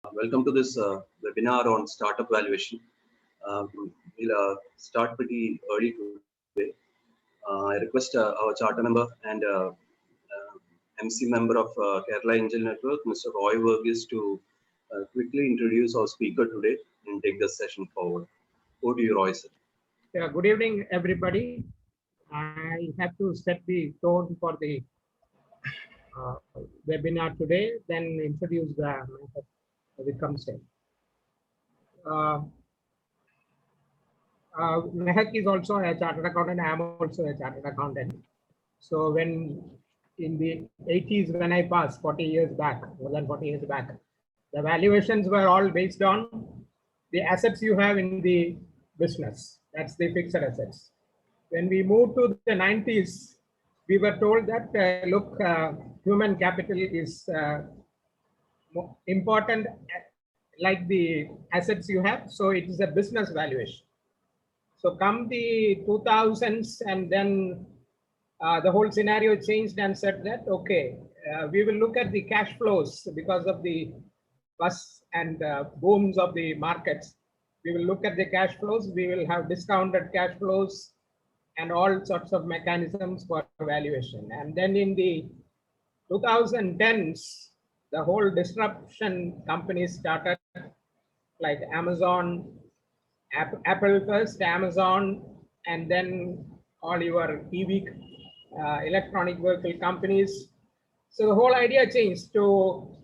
Welcome to this webinar on startup valuation. We'll start pretty early today. I request our charter member and MC member of Kerala Angel Network, Mr. Roy Verghese, to quickly introduce our speaker today and take the session forward. Over to you, Roy, sir. Yeah, good evening, everybody. I have to set the tone for the webinar today, then introduce the Vikram Singh. Mehak is also a chartered accountant. I am also a chartered accountant. So when in the 80s, when I passed 40 years back, more than 40 years back, the valuations were all based on the assets you have in the business. That's the fixed assets. When we moved to the 90s, we were told that, look, human capital is important like the assets you have. So it is a business valuation. So come the 2000s, and then the whole scenario changed and said that, okay, we will look at the cash flows because of the bust and booms of the markets. We will look at the cash flows. We will have discounted cash flows and all sorts of mechanisms for valuation. And then in the 2010s, the whole disruption companies started, like Amazon, Apple first, Amazon, and then all your EV, electronic vehicle companies. So the whole idea changed to,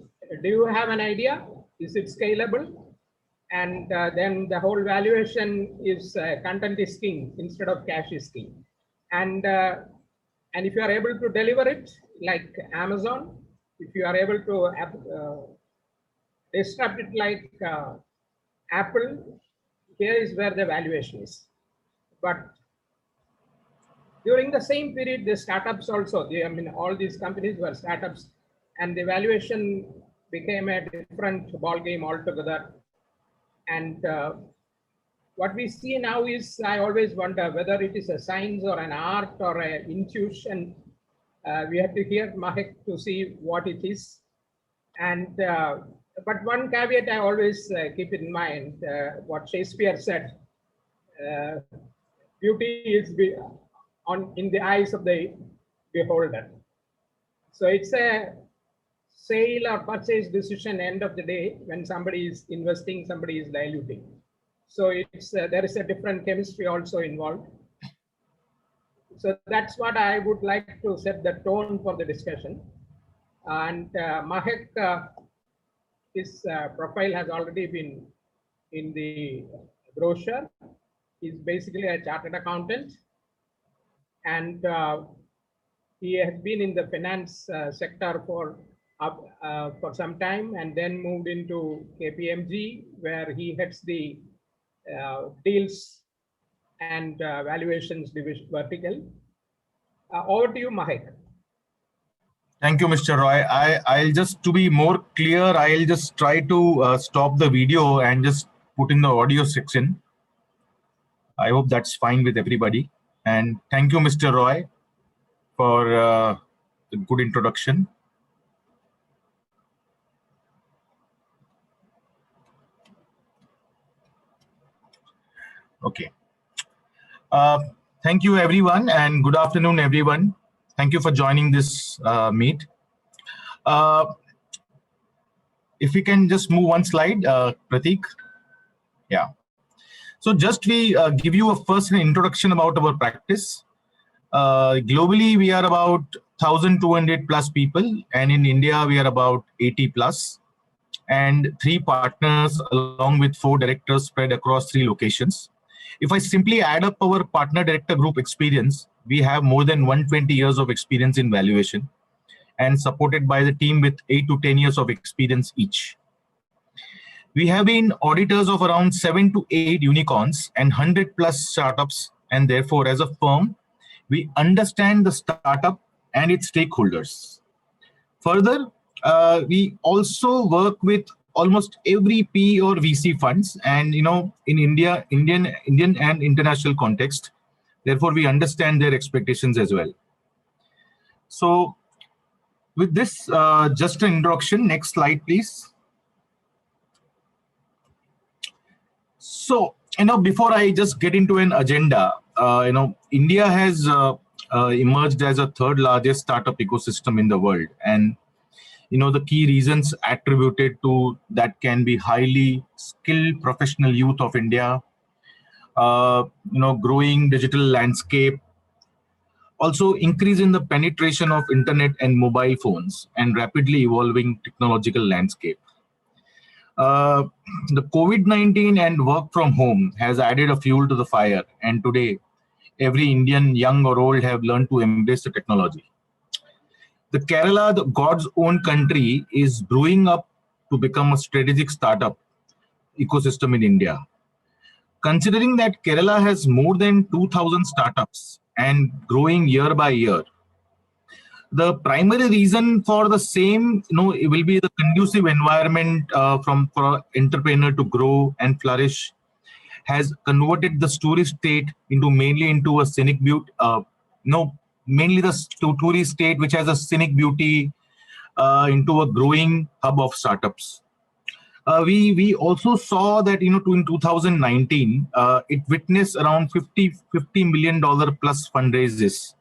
do you have an idea? Is it scalable? And then the whole valuation is content is king instead of cash is king. And if you are able to deliver it, like Amazon, if you are able to disrupt it like Apple, here is where the valuation is. But during the same period, the startups also, all these companies were startups, and the valuation became a different ball game altogether. And what we see now is, I always wonder whether it is a science or an art or an intuition. We have to hear Mahek to see what it is. And but one caveat I always keep in mind, what Shakespeare said, beauty is in the eyes of the beholder. So it's a sale or purchase decision end of the day. When somebody is investing, somebody is diluting. So it's there is a different chemistry also involved. So that's what I would like to set the tone for the discussion. And Mahek, his profile has already been in the brochure. He's basically a chartered accountant, and he has been in the finance sector for some time, and then moved into KPMG, where he heads the deals and valuations division vertical. Over to you, Mahek. Thank you, Mr. Roy. I'll just, to be more clear, I'll just try to stop the video and just put in the audio section. I hope that's fine with everybody. And thank you, Mr. Roy, for the good introduction. Okay. Thank you, everyone, and good afternoon, everyone. Thank you for joining this meet. If we can just move one slide, Pratik. Yeah. So just we give you a first introduction about our practice. Globally, we are about 1,200 plus people, and in India, we are about 80 plus, and 3 partners along with 4 directors spread across 3 locations. If I simply add up our partner director group experience, we have more than 120 years of experience in valuation, and supported by the team with 8 to 10 years of experience each. We have been auditors of around 7 to 8 unicorns and 100 plus startups, and therefore as a firm, we understand the startup and its stakeholders. Further, we also work with almost every P or VC funds, and in Indian and international context. Therefore, we understand their expectations as well. So, with this, just an introduction. Next slide, please. So, before I just get into an agenda, India has emerged as a third largest startup ecosystem in the world. And, the key reasons attributed to that can be highly skilled professional youth of India, growing digital landscape, also increase in the penetration of internet and mobile phones, and rapidly evolving technological landscape. The COVID-19 and work from home has added a fuel to the fire, and today every Indian, young or old, have learned to embrace the technology. The Kerala, the God's own country, is brewing up to become a strategic startup ecosystem in India. Considering that Kerala has more than 2,000 startups and growing year by year, the primary reason for the same, it will be the conducive environment for entrepreneur to grow and flourish, has converted the tourist state mainly into a scenic beauty. Mainly the tourist state which has a scenic beauty into a growing hub of startups. We also saw that in 2019 it witnessed around $50 million plus fundraisers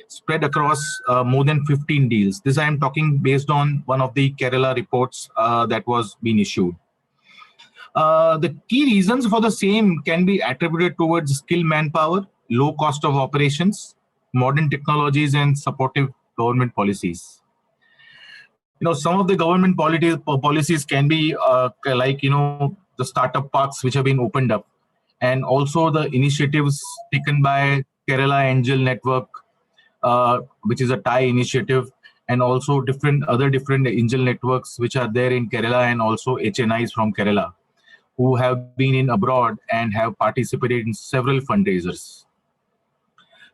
spread across more than 15 deals. This I am talking based on one of the Kerala reports that was being issued. The key reasons for the same can be attributed towards skilled manpower, low cost of operations, modern technologies, and supportive government policies. Some of the government policies can be like, the startup parks which have been opened up, and also the initiatives taken by Kerala Angel Network, which is a Thai initiative, and also different angel networks which are there in Kerala, and also HNIs from Kerala who have been in abroad and have participated in several fundraisers.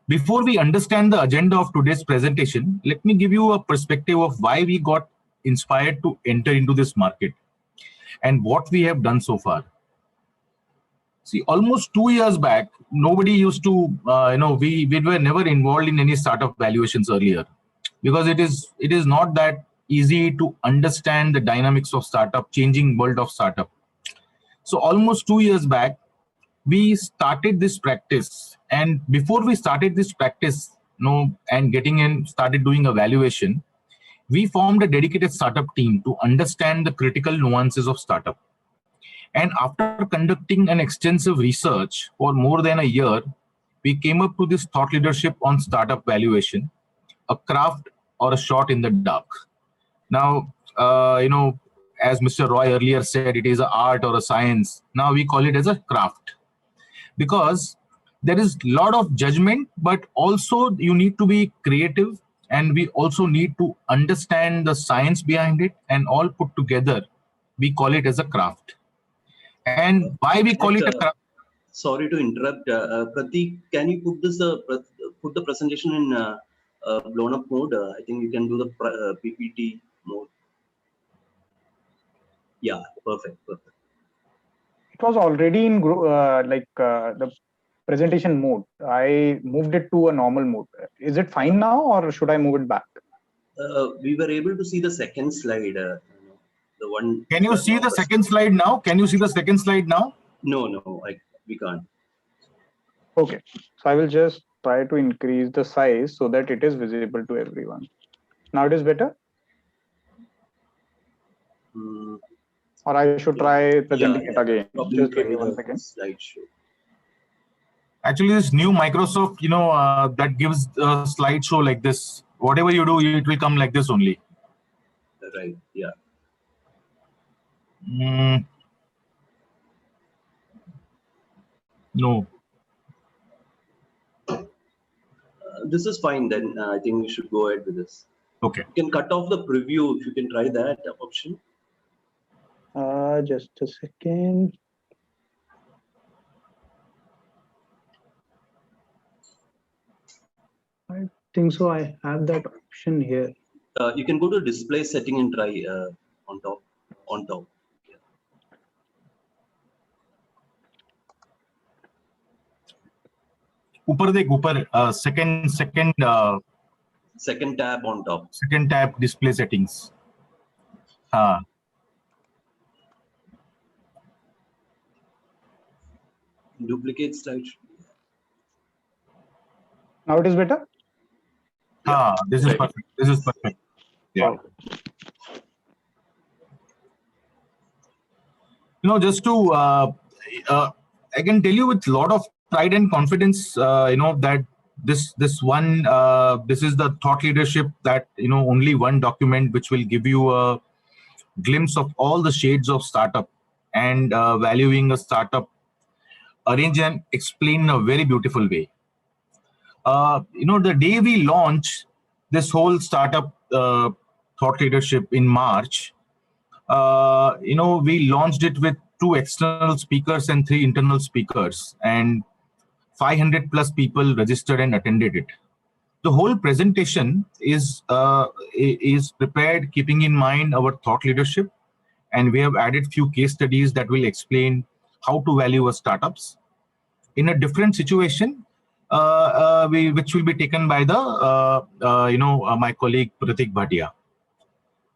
Before we understand the agenda of today's presentation, let me give you a perspective of why we got inspired to enter into this market and what we have done so far. See, almost 2 years back, nobody used to, we were never involved in any startup valuations earlier, because it is not that easy to understand the dynamics of startup, changing world of startup. So almost 2 years back, we started this practice. And before we started this practice, and started doing a valuation, we formed a dedicated startup team to understand the critical nuances of startup. And after conducting an extensive research for more than a year, we came up to this thought leadership on startup valuation, a craft or a shot in the dark. Now, as Mr. Roy earlier said, it is an art or a science. Now we call it as a craft, because there is a lot of judgment, but also you need to be creative, and we also need to understand the science behind it, and all put together, we call it as a craft. And why we call it a craft? Sorry to interrupt, Pratik. Can you put the presentation in blown up mode? I think you can do the PPT mode. Yeah, perfect. It was already in the presentation mode. I moved it to a normal mode. Is it fine now, or should I move it back? We were able to see the second slide. The one. Can you see the second slide now? Can you see the second slide now? No, we can't. Okay, so I will just try to increase the size so that it is visible to everyone. Now it is better? Or I should try presenting it again. Just give me 1 second. Slideshow. Actually, this new Microsoft, that gives a slideshow like this. Whatever you do, it will come like this only. Right, yeah. No. This is fine then. I think we should go ahead with this. Okay. You can cut off the preview if you can try that option. Just a second. I think so. I have that option here. You can go to display setting and try on top. Yeah. Second tab on top. Second tab, display settings. duplicate slide. Now it is better. This is Right. perfect. This is perfect. Yeah. Okay. Just to, I can tell you with a lot of pride and confidence, that this is the thought leadership that, only one document which will give you a glimpse of all the shades of startup and valuing a startup, arrange and explain in a very beautiful way. The day we launch this whole startup thought leadership in March, we launched it with 2 external speakers and 3 internal speakers, and 500 plus people registered and attended it. The whole presentation is prepared keeping in mind our thought leadership, and we have added few case studies that will explain how to value our startups in a different situation, which will be taken by my colleague Pratik Bhatia.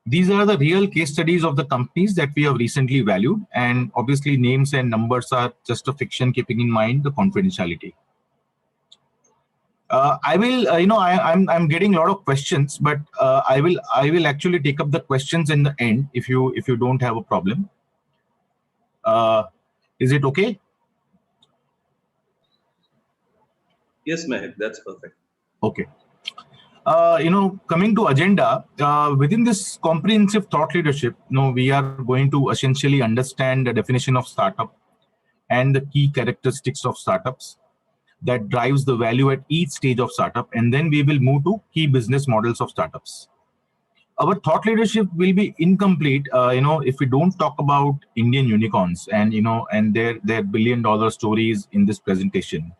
These are the real case studies of the companies that we have recently valued, and obviously names and numbers are just a fiction, keeping in mind the confidentiality. I will, I'm getting a lot of questions, but I will actually take up the questions in the end if you don't have a problem. Is it okay? Yes, Mehak, that's perfect. Okay. Coming to agenda, within this comprehensive thought leadership, we are going to essentially understand the definition of startup and the key characteristics of startups that drives the value at each stage of startup, and then we will move to key business models of startups. Our thought leadership will be incomplete, if we don't talk about Indian unicorns and and their billion-dollar stories in this presentation.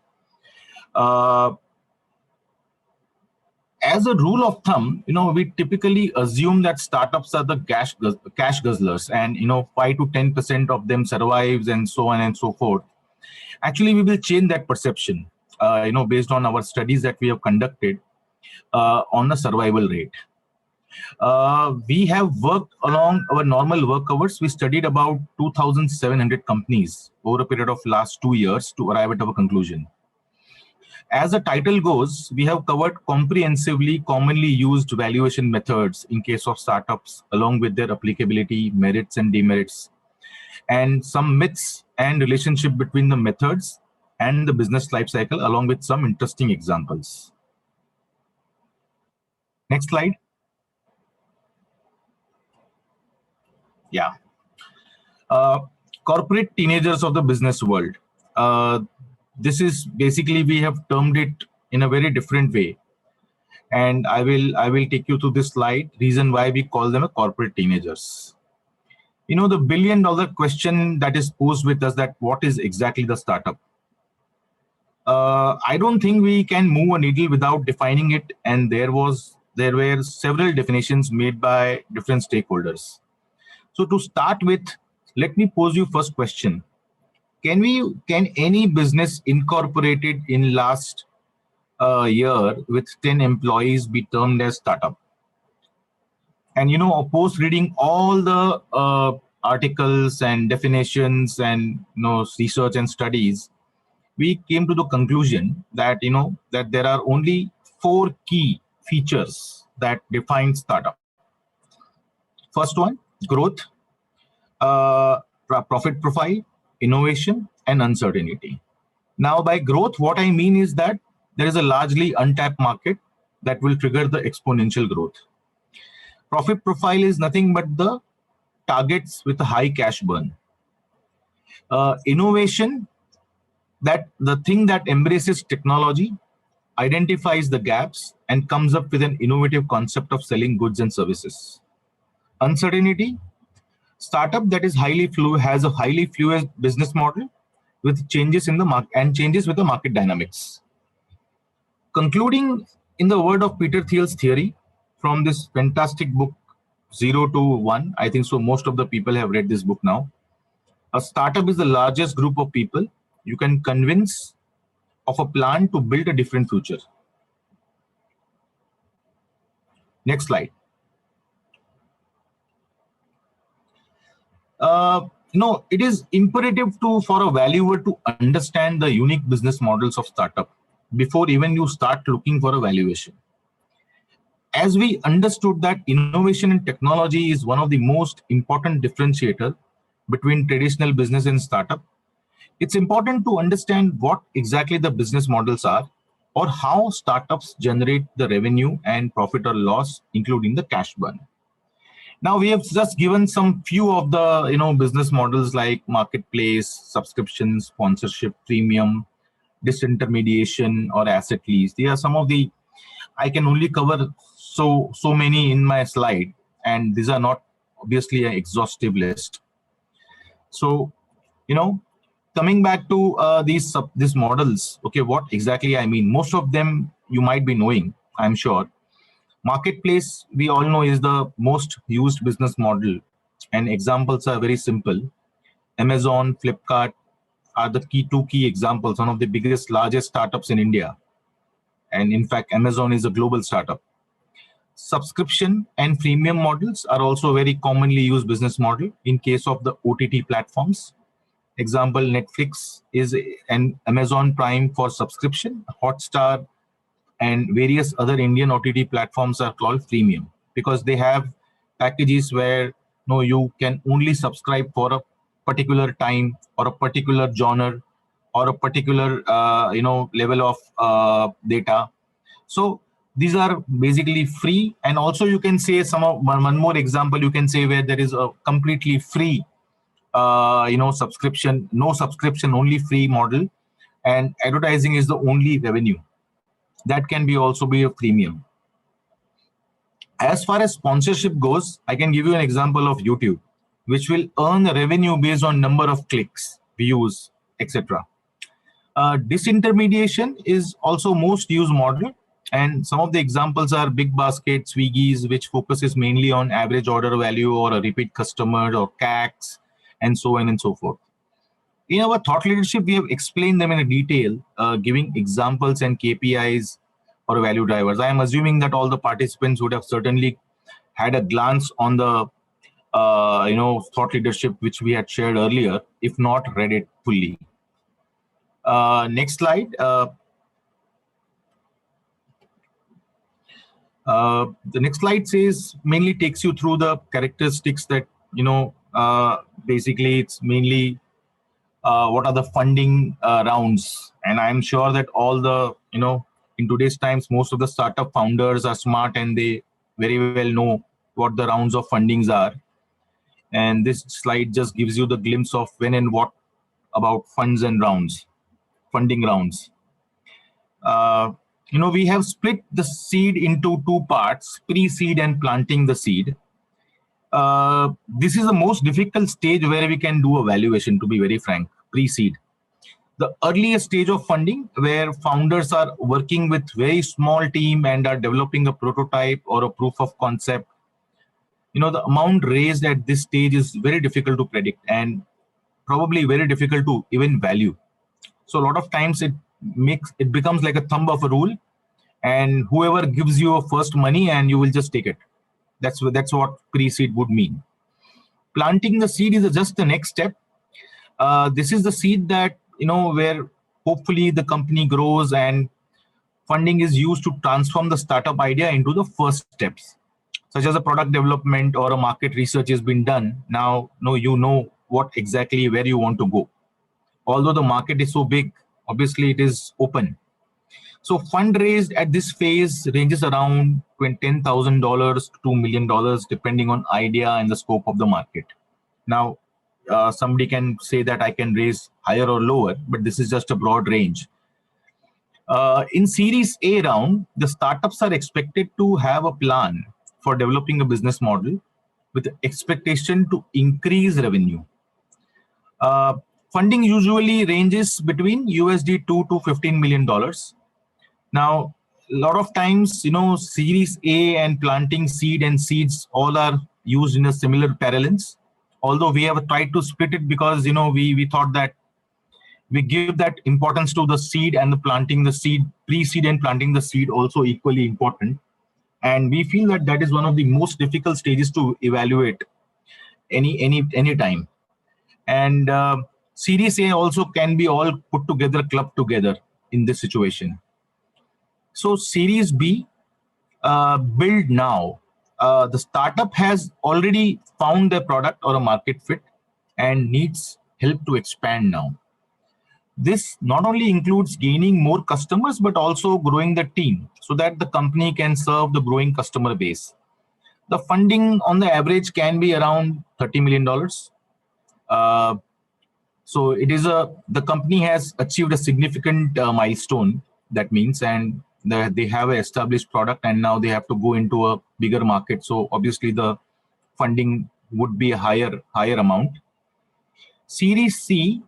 As a rule of thumb, we typically assume that startups are the cash guzzlers, and 5 to 10% of them survives, and so on and so forth. Actually, we will change that perception, based on our studies that we have conducted on the survival rate. We have worked along our normal work hours. We studied about 2,700 companies over a period of last 2 years to arrive at our conclusion. As the title goes, we have covered comprehensively commonly used valuation methods in case of startups, along with their applicability, merits and demerits, and some myths and relationship between the methods and the business life cycle, along with some interesting examples. Next slide. Yeah. Corporate teenagers of the business world. This is basically, we have termed it in a very different way, and I will take you through this slide. Reason why we call them a corporate teenagers. The billion-dollar question that is posed with us, that what is exactly the startup? I don't think we can move a needle without defining it, and there were several definitions made by different stakeholders. So to start with, let me pose you first question. Can any business incorporated in last year with 10 employees be termed as startup? And post reading all the articles and definitions and research and studies, we came to the conclusion that that there are only 4 key features that define startup. First one, growth, profit profile, innovation, and uncertainty. Now, by growth, what I mean is that there is a largely untapped market that will trigger the exponential growth. Profit profile is nothing but the targets with a high cash burn. Innovation, that the thing that embraces technology, identifies the gaps, and comes up with an innovative concept of selling goods and services. Uncertainty, startup that is has a highly fluid business model with changes in the market and changes with the market dynamics. Concluding in the word of Peter Thiel's theory from this fantastic book, 0 to 1, I think so most of the people have read this book now. A startup is the largest group of people you can convince of a plan to build a different future. Next slide. it is imperative for a valuer to understand the unique business models of startup before even you start looking for a valuation. As we understood that innovation in technology is one of the most important differentiator between traditional business and startup, it's important to understand what exactly the business models are or how startups generate the revenue and profit or loss, including the cash burn. Now we have just given some few of the business models like marketplace, subscription, sponsorship, premium, disintermediation, or asset lease. These are some of the, I can only cover so many in my slide, and these are not obviously an exhaustive list. So coming back to these models, okay, what exactly I mean? Most of them you might be knowing, I'm sure. Marketplace, we all know, is the most used business model, and examples are very simple. Amazon, Flipkart are the two key examples, one of the biggest, largest startups in India. And in fact, Amazon is a global startup. Subscription and freemium models are also a very commonly used business model in case of the OTT platforms. Example, Netflix is an Amazon Prime for subscription, Hotstar and various other Indian OTT platforms are called freemium because they have packages where you can only subscribe for a particular time or a particular genre or a particular level of data. So these are basically free, and also you can say one more example you can say where there is a completely free subscription, no subscription, only free model, and advertising is the only revenue. That can be also be a premium. As far as sponsorship goes, I can give you an example of YouTube, which will earn revenue based on number of clicks, views, etc. Disintermediation is also most used model, and some of the examples are Big Basket, Swiggy's, which focuses mainly on average order value or a repeat customer or CACs, and so on and so forth. In our thought leadership, we have explained them in detail, giving examples and KPIs or value drivers. I am assuming that all the participants would have certainly had a glance on the thought leadership which we had shared earlier, if not read it fully. Next slide. The next slide mainly takes you through the characteristics that basically it's mainly what are the funding rounds, and I'm sure that all the in today's times most of the startup founders are smart and they very well know what the rounds of fundings are, and this slide just gives you the glimpse of when and what about funds and funding rounds. We have split the seed into two parts, pre-seed and planting the seed. This is the most difficult stage where we can do a valuation, to be very frank. Pre-seed, the earliest stage of funding where founders are working with very small team and are developing a prototype or a proof of concept. The amount raised at this stage is very difficult to predict and probably very difficult to even value. So a lot of times it becomes like a thumb of a rule, and whoever gives you a first money and you will just take it. That's what pre-seed would mean. Planting the seed is just the next step. This is the seed that where hopefully the company grows and funding is used to transform the startup idea into the first steps, such as a product development or a market research has been done. Now you know what exactly where you want to go. Although the market is so big, obviously it is open. So fund raised at this phase ranges around $10,000 to $2 million, depending on idea and the scope of the market. Now, somebody can say that I can raise higher or lower, but this is just a broad range. In Series A round, the startups are expected to have a plan for developing a business model with expectation to increase revenue. Funding usually ranges between USD $2 to $15 million. Now, a lot of times, Series A and planting seed and seeds all are used in a similar parallels. Although we have tried to split it because, we thought that we give that importance to the seed and the planting the seed, pre-seed and planting the seed also equally important. And we feel that that is one of the most difficult stages to evaluate any time. And Series A also can be all put together, clubbed together in this situation. So Series B, build now. The startup has already found their product or a market fit and needs help to expand now. This not only includes gaining more customers, but also growing the team so that the company can serve the growing customer base. The funding on the average can be around $30 million. So the company has achieved a significant milestone, that means, and they have an established product and now they have to go into a bigger market. So obviously the funding would be a higher amount. Series C,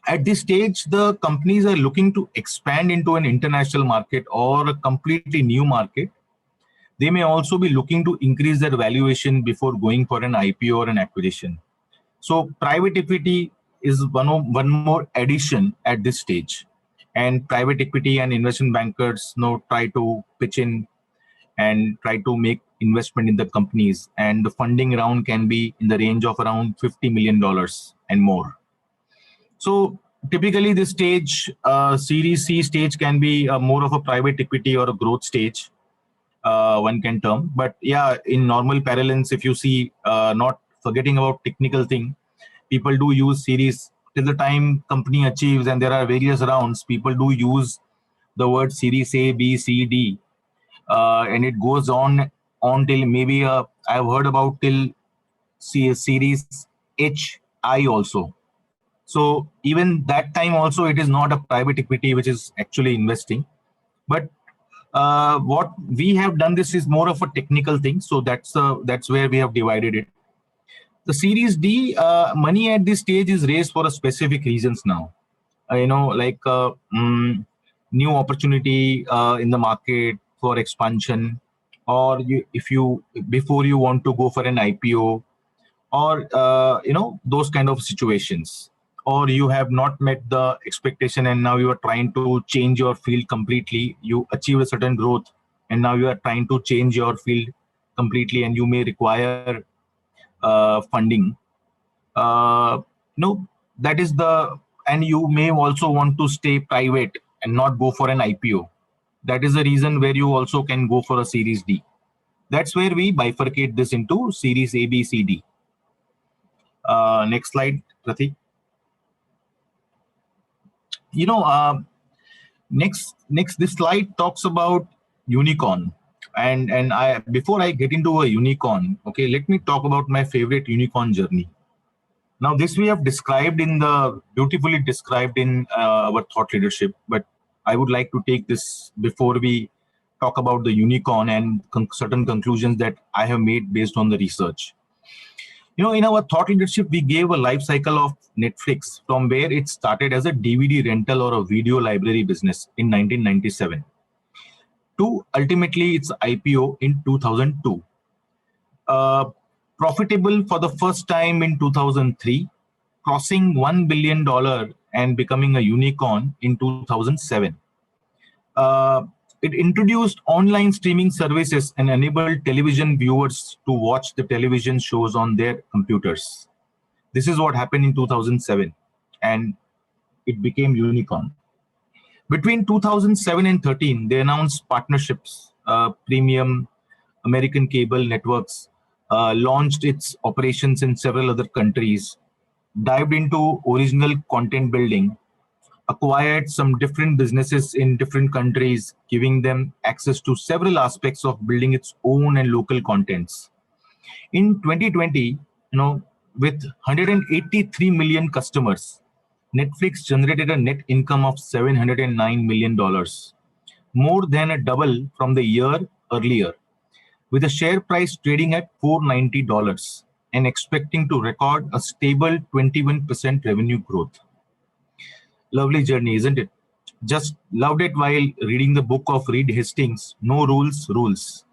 at this stage, the companies are looking to expand into an international market or a completely new market. They may also be looking to increase their valuation before going for an IPO or an acquisition. So private equity is one more addition at this stage. And private equity and investment bankers try to pitch in and try to make investment in the companies. And the funding round can be in the range of around $50 million and more. So typically this stage, Series C stage, can be more of a private equity or a growth stage, one can term. But yeah, in normal parlance, if you see, not forgetting about technical thing, people do use series till the time company achieves, and there are various rounds. People do use the word Series A, B, C, D, and it goes on till maybe I've heard about till Series H, I also. So even that time also, it is not a private equity which is actually investing. But what we have done, this is more of a technical thing. So that's where we have divided it. The Series D, money at this stage is raised for a specific reasons now. Like new opportunity in the market for expansion, or before you want to go for an IPO, or those kind of situations. Or you have not met the expectation and now you are trying to change your field completely. You achieve a certain growth and now you are trying to change your field completely, and you may require funding. That is and you may also want to stay private and not go for an IPO. That is the reason where you also can go for a Series D. That's where we bifurcate this into Series A, B, C, D. Next slide, Pratik. Next, this slide talks about unicorn. And before I get into a unicorn, okay, let me talk about my favorite unicorn journey. Now, this we have beautifully described in our thought leadership, but I would like to take this before we talk about the unicorn and certain conclusions that I have made based on the research. In our thought leadership, we gave a life cycle of Netflix from where it started as a DVD rental or a video library business in 1997 to ultimately its IPO in 2002. Profitable for the first time in 2003, crossing $1 billion and becoming a unicorn in 2007. It introduced online streaming services and enabled television viewers to watch the television shows on their computers. This is what happened in 2007, and it became unicorn. Between 2007 and 13, they announced partnerships. Premium American cable networks launched its operations in several other countries, dived into original content building, acquired some different businesses in different countries, giving them access to several aspects of building its own and local contents. In 2020, with 183 million customers, Netflix generated a net income of $709 million, more than a double from the year earlier, with the share price trading at $490 and expecting to record a stable 21% revenue growth. Lovely journey, isn't it? Just loved it while reading the book of Reed Hastings, No Rules, Rules.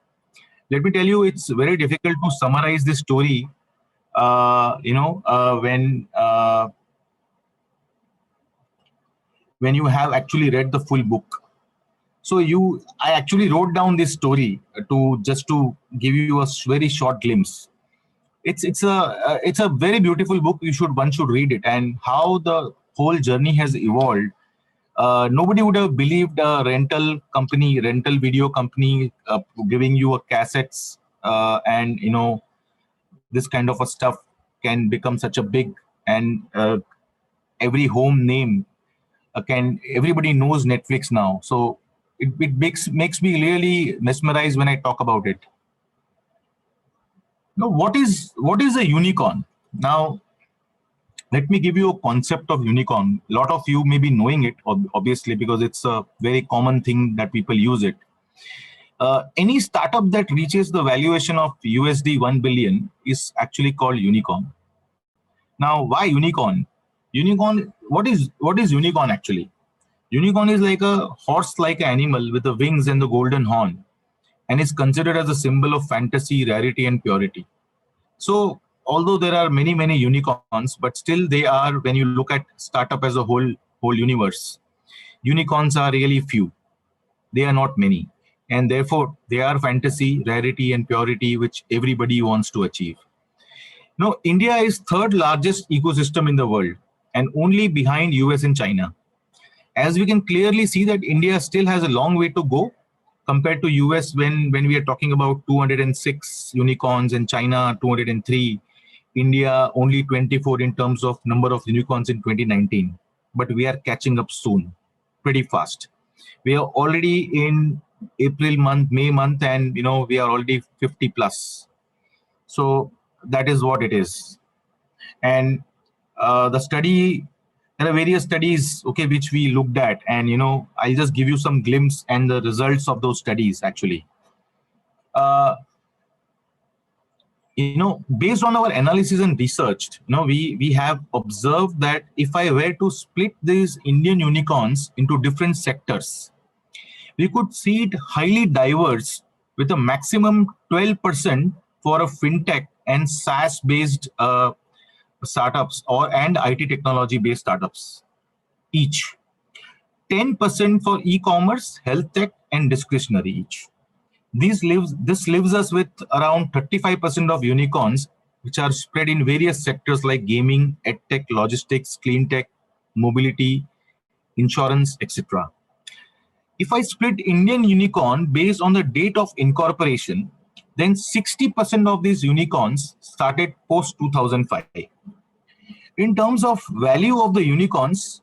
Let me tell you, it's very difficult to summarize this story, when you have actually read the full book. So I actually wrote down this story to give you a very short glimpse. it's a very beautiful book. One should read it, and how the whole journey has evolved. Nobody would have believed a rental video company giving you a cassettes and this kind of a stuff can become such a big, and every home name everybody knows Netflix now. So it makes me really mesmerized when I talk about it. Now, what is a unicorn? Now, let me give you a concept of unicorn. A lot of you may be knowing it, obviously, because it's a very common thing that people use it. Any startup that reaches the valuation of USD 1 billion is actually called unicorn. Now, why unicorn? Unicorn, what is unicorn actually? Unicorn is like a horse-like animal with the wings and the golden horn, and is considered as a symbol of fantasy, rarity, and purity. So, although there are many unicorns, but still they are, when you look at startup as a whole universe, unicorns are really few. They are not many, and therefore they are fantasy, rarity, and purity, which everybody wants to achieve. Now, India is third largest ecosystem in the world, and only behind US and China. As we can clearly see that India still has a long way to go compared to US, when we are talking about 206 unicorns and China 203, India only 24 in terms of number of unicorns in 2019. But we are catching up soon, pretty fast. We are already in April month, May month, and we are already 50 plus. So that is what it is. And the study, there are various studies, okay, which we looked at, and I'll just give you some glimpse and the results of those studies actually. Based on our analysis and research, we have observed that if I were to split these Indian unicorns into different sectors, we could see it highly diverse, with a maximum 12% for a fintech and SaaS based startups and IT technology based startups each, 10% for e-commerce, health tech, and discretionary each. This leaves us with around 35% of unicorns, which are spread in various sectors like gaming, edtech, logistics, clean tech, mobility, insurance, etc. If I split Indian unicorn based on the date of incorporation, then 60% of these unicorns started post 2005. In terms of value of the unicorns,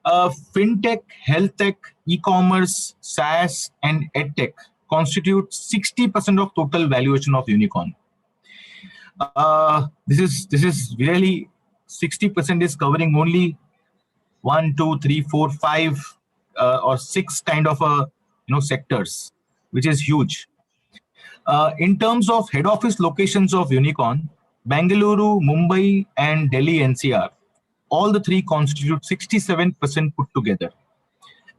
fintech, health tech, e-commerce, SaaS, and edtech constitute 60% of total valuation of unicorn. This is really 60% is covering only 1, 2, 3, 4, 5 or 6 kind of sectors, which is huge. In terms of head office locations of unicorn, Bengaluru, Mumbai, and Delhi NCR, all the three constitute 67% put together.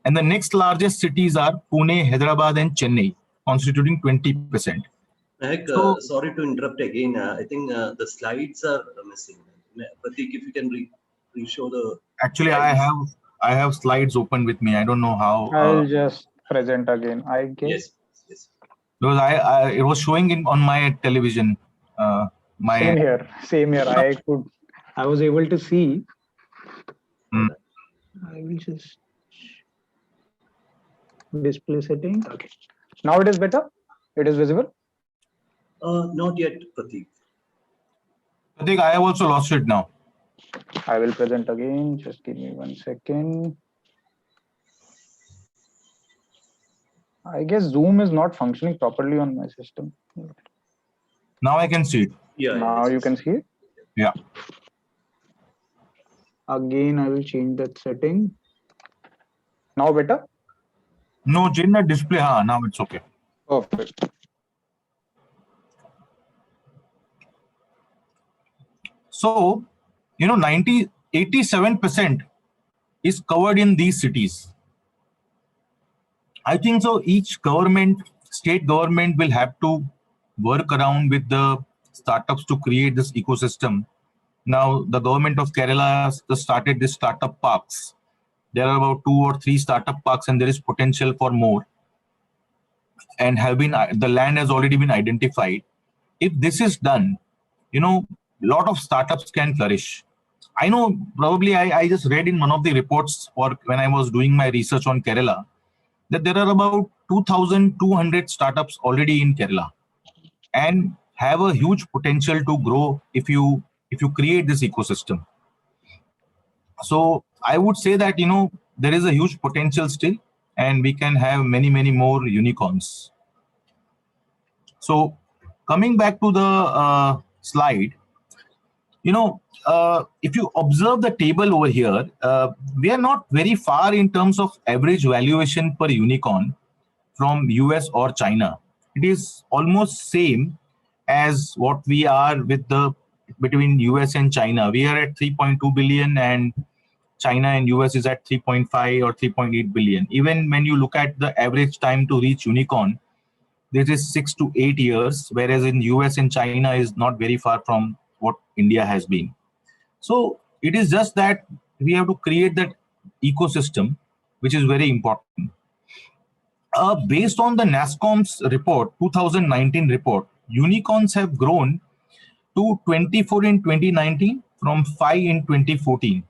And the next largest cities are Pune, Hyderabad, and Chennai, constituting 20%. Mehak, sorry to interrupt again. I think the slides are missing. Pratik, if you can re-show the. Actually, slides. I have slides open with me. I don't know how. I'll just present again, I guess. Yes. Because it was showing on my television. Same here. I was able to see. I will just display settings. Okay. Now it is better. It is visible. Not yet, Pratik. Pratik, I have also lost it now. I will present again. Just give me 1 second. I guess Zoom is not functioning properly on my system. Now I can see it. Yeah. Now you can see it? Yeah. Again, I will change that setting. Now better? No, change the display. Now it's okay. Perfect. So, 87% is covered in these cities. I think so. Each state government will have to work around with the startups to create this ecosystem. Now, the government of Kerala has started this startup parks. There are about 2 or 3 startup parks, and there is potential for more. And the land has already been identified. If this is done, lot of startups can flourish. I know probably I just read in one of the reports, or when I was doing my research on Kerala, that there are about 2,200 startups already in Kerala and have a huge potential to grow if you create this ecosystem. So I would say that, there is a huge potential still, and we can have many, many more unicorns. So coming back to the slide, if you observe the table over here, we are not very far in terms of average valuation per unicorn from US or China. It is almost same as what we are with between US and China. We are at 3.2 billion and China and US is at 3.5 or 3.8 billion. Even when you look at the average time to reach unicorn, this is 6 to 8 years, whereas in US and China is not very far from what India has been. So it is just that we have to create that ecosystem, which is very important. Based on the NASSCOM's report, 2019 report, unicorns have grown to 24 in 2019 from 5 in 2014,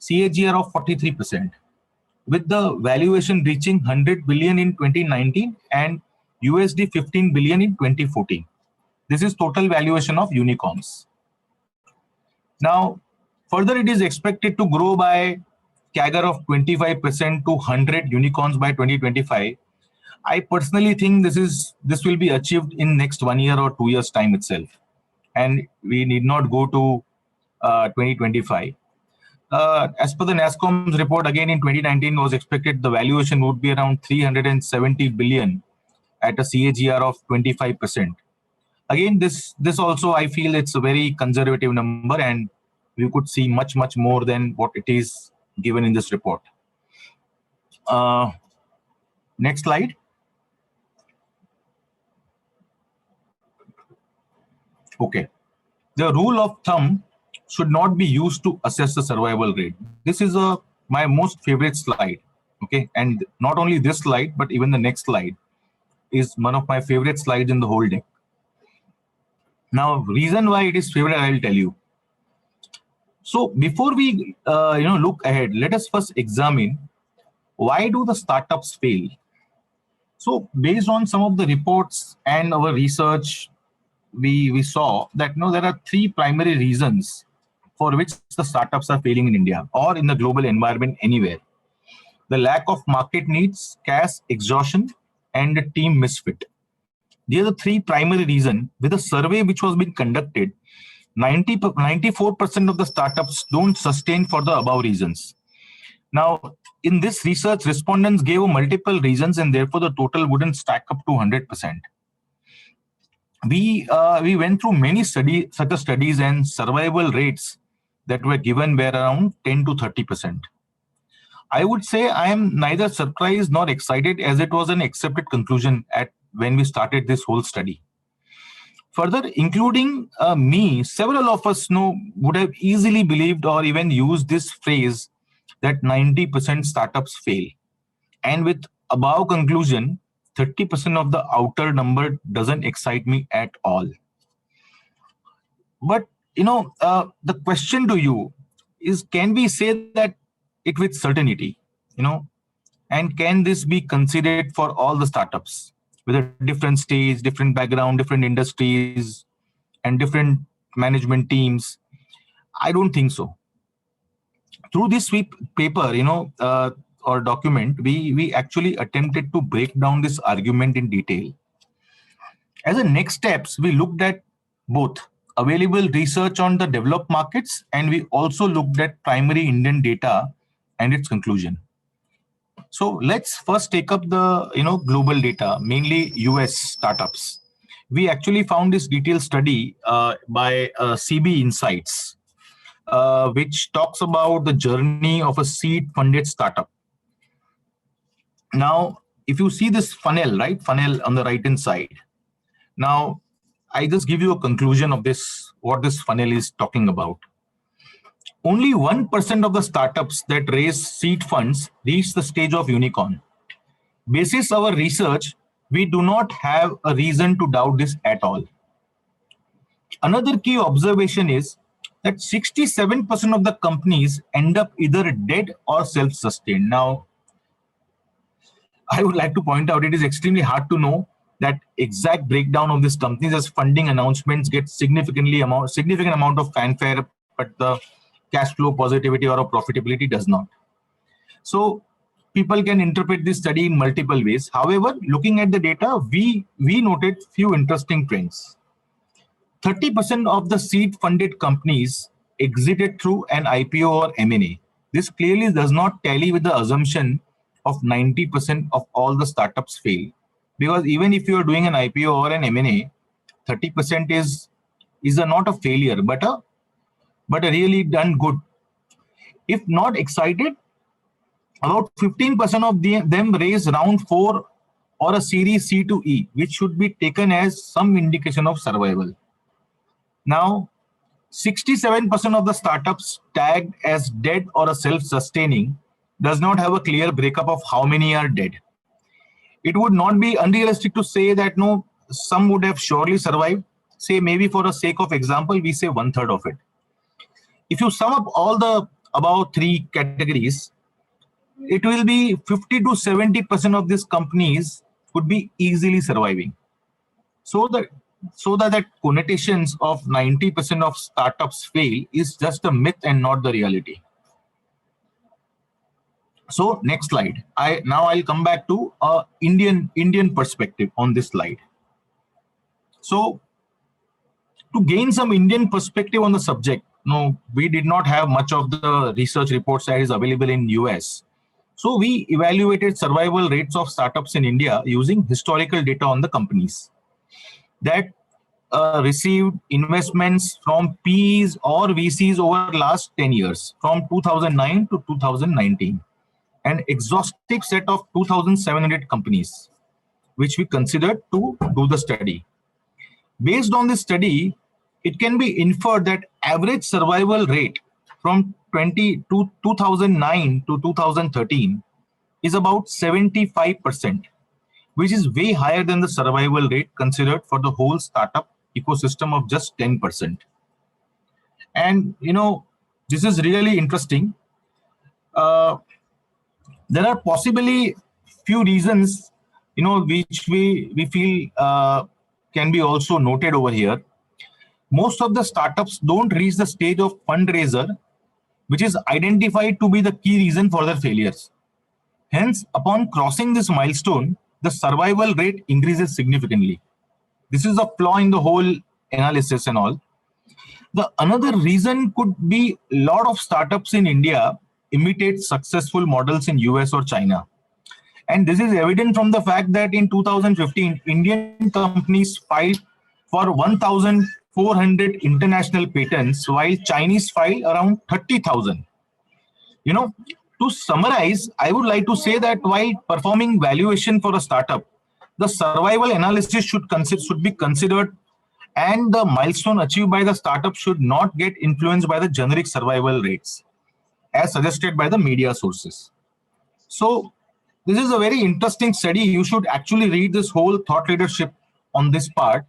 CAGR of 43%, with the valuation reaching 100 billion in 2019 and USD 15 billion in 2014. This is total valuation of unicorns. Now, further it is expected to grow by CAGR of 25% to 100 unicorns by 2025. I personally think this will be achieved in next 1 year or 2 years time itself, and we need not go to 2025. As per the NASSCOM's report, again in 2019 was expected the valuation would be around 370 billion at a CAGR of 25%. Again, this also I feel it's a very conservative number, and we could see much more than what it is given in this report. Next slide. Okay. The rule of thumb should not be used to assess the survival rate. This is my most favorite slide. Okay. And not only this slide, but even the next slide is one of my favorite slides in the whole deck. Now, reason why it is favorite, I will tell you. So before we look ahead, let us first examine why do the startups fail. So based on some of the reports and our research, we saw that there are 3 primary reasons for which the startups are failing in India or in the global environment anywhere. The lack of market needs, cash exhaustion, and the team misfit. These are the 3 primary reasons. With a survey which was being conducted, 94% of the startups don't sustain for the above reasons. Now, in this research, respondents gave multiple reasons, and therefore the total wouldn't stack up to 100%. We went through many such studies, and survival rates that were given were around 10 to 30%. I would say I am neither surprised nor excited, as it was an accepted conclusion when we started this whole study. Further, including me, several of us would have easily believed or even used this phrase that 90% startups fail. And with above conclusion, 30% of the outer number doesn't excite me at all. But, the question to you is, can we say that it with certainty, and can this be considered for all the startups with a different stage, different background, different industries, and different management teams? I don't think so. Through this paper, or document, we actually attempted to break down this argument in detail. As a next steps, we looked at both available research on the developed markets, and we also looked at primary Indian data and its conclusion. So let's first take up the global data, mainly US startups. We actually found this detailed study by CB Insights, which talks about the journey of a seed-funded startup. Now, if you see this funnel on the right-hand side, now I just give you a conclusion of what this funnel is talking about. Only 1% of the startups that raise seed funds reach the stage of unicorn. Basis our research, we do not have a reason to doubt this at all. another key observation is that 67% of the companies end up either dead or self-sustained. Now, I would like to point out it is extremely hard to know that exact breakdown of these companies, as funding announcements get significant amount of fanfare, but the cash flow positivity or profitability does not. So people can interpret this study in multiple ways. However, looking at the data, we noted few interesting trends. 30% of the seed-funded companies exited through an IPO or M&A. This clearly does not tally with the assumption of 90% of all the startups fail. Because even if you are doing an IPO or an M&A, 30% is not a failure, but a really done good. If not excited, about 15% of them raise round 4 or a series C to E, which should be taken as some indication of survival. Now, 67% of the startups tagged as dead or a self-sustaining does not have a clear breakup of how many are dead. It would not be unrealistic to say that no, some would have surely survived. Say maybe for the sake of example, we say 1/3 of it. If you sum up all the above 3 categories, it will be 50 to 70% of these companies would be easily surviving. So that connotations of 90% of startups fail is just a myth and not the reality. So next slide. I'll come back to a Indian perspective on this slide. So to gain some Indian perspective on the subject, no, we did not have much of the research reports that is available in US. So we evaluated survival rates of startups in India using historical data on the companies that received investments from PEs or VCs over the last 10 years, from 2009 to 2019. An exhaustive set of 2,700 companies, which we considered to do the study. Based on this study, it can be inferred that average survival rate from 2009 to 2013 is about 75%, which is way higher than the survival rate considered for the whole startup ecosystem of just 10%. And this is really interesting. There are possibly few reasons, which we feel can be also noted over here. Most of the startups don't reach the stage of fundraiser, which is identified to be the key reason for their failures. Hence, upon crossing this milestone, the survival rate increases significantly. This is a flaw in the whole analysis and all. The another reason could be a lot of startups in India imitate successful models in US or China. And this is evident from the fact that in 2015, Indian companies filed for 1,400 international patents, while Chinese filed around 30,000. To summarize, I would like to say that while performing valuation for a startup, the survival analysis should be considered, and the milestone achieved by the startup should not get influenced by the generic survival rates, as suggested by the media sources. So this is a very interesting study. You should actually read this whole thought leadership on this part.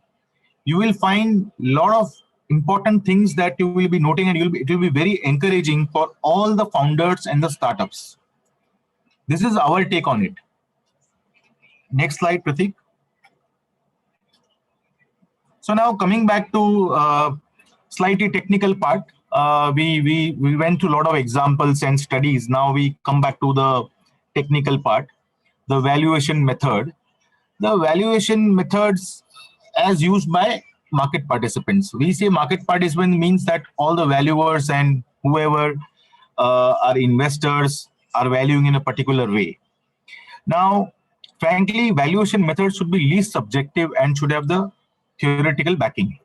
You will find a lot of important things that you will be noting, and it will be very encouraging for all the founders and the startups. This is our take on it. Next slide, Pratik. So now coming back to slightly technical part, we went through a lot of examples and studies. Now we come back to the technical part, the valuation method. The valuation methods as used by market participants. We say market participant means that all the valuers and whoever are investors are valuing in a particular way. Now, frankly, valuation methods should be least subjective and should have the theoretical backing.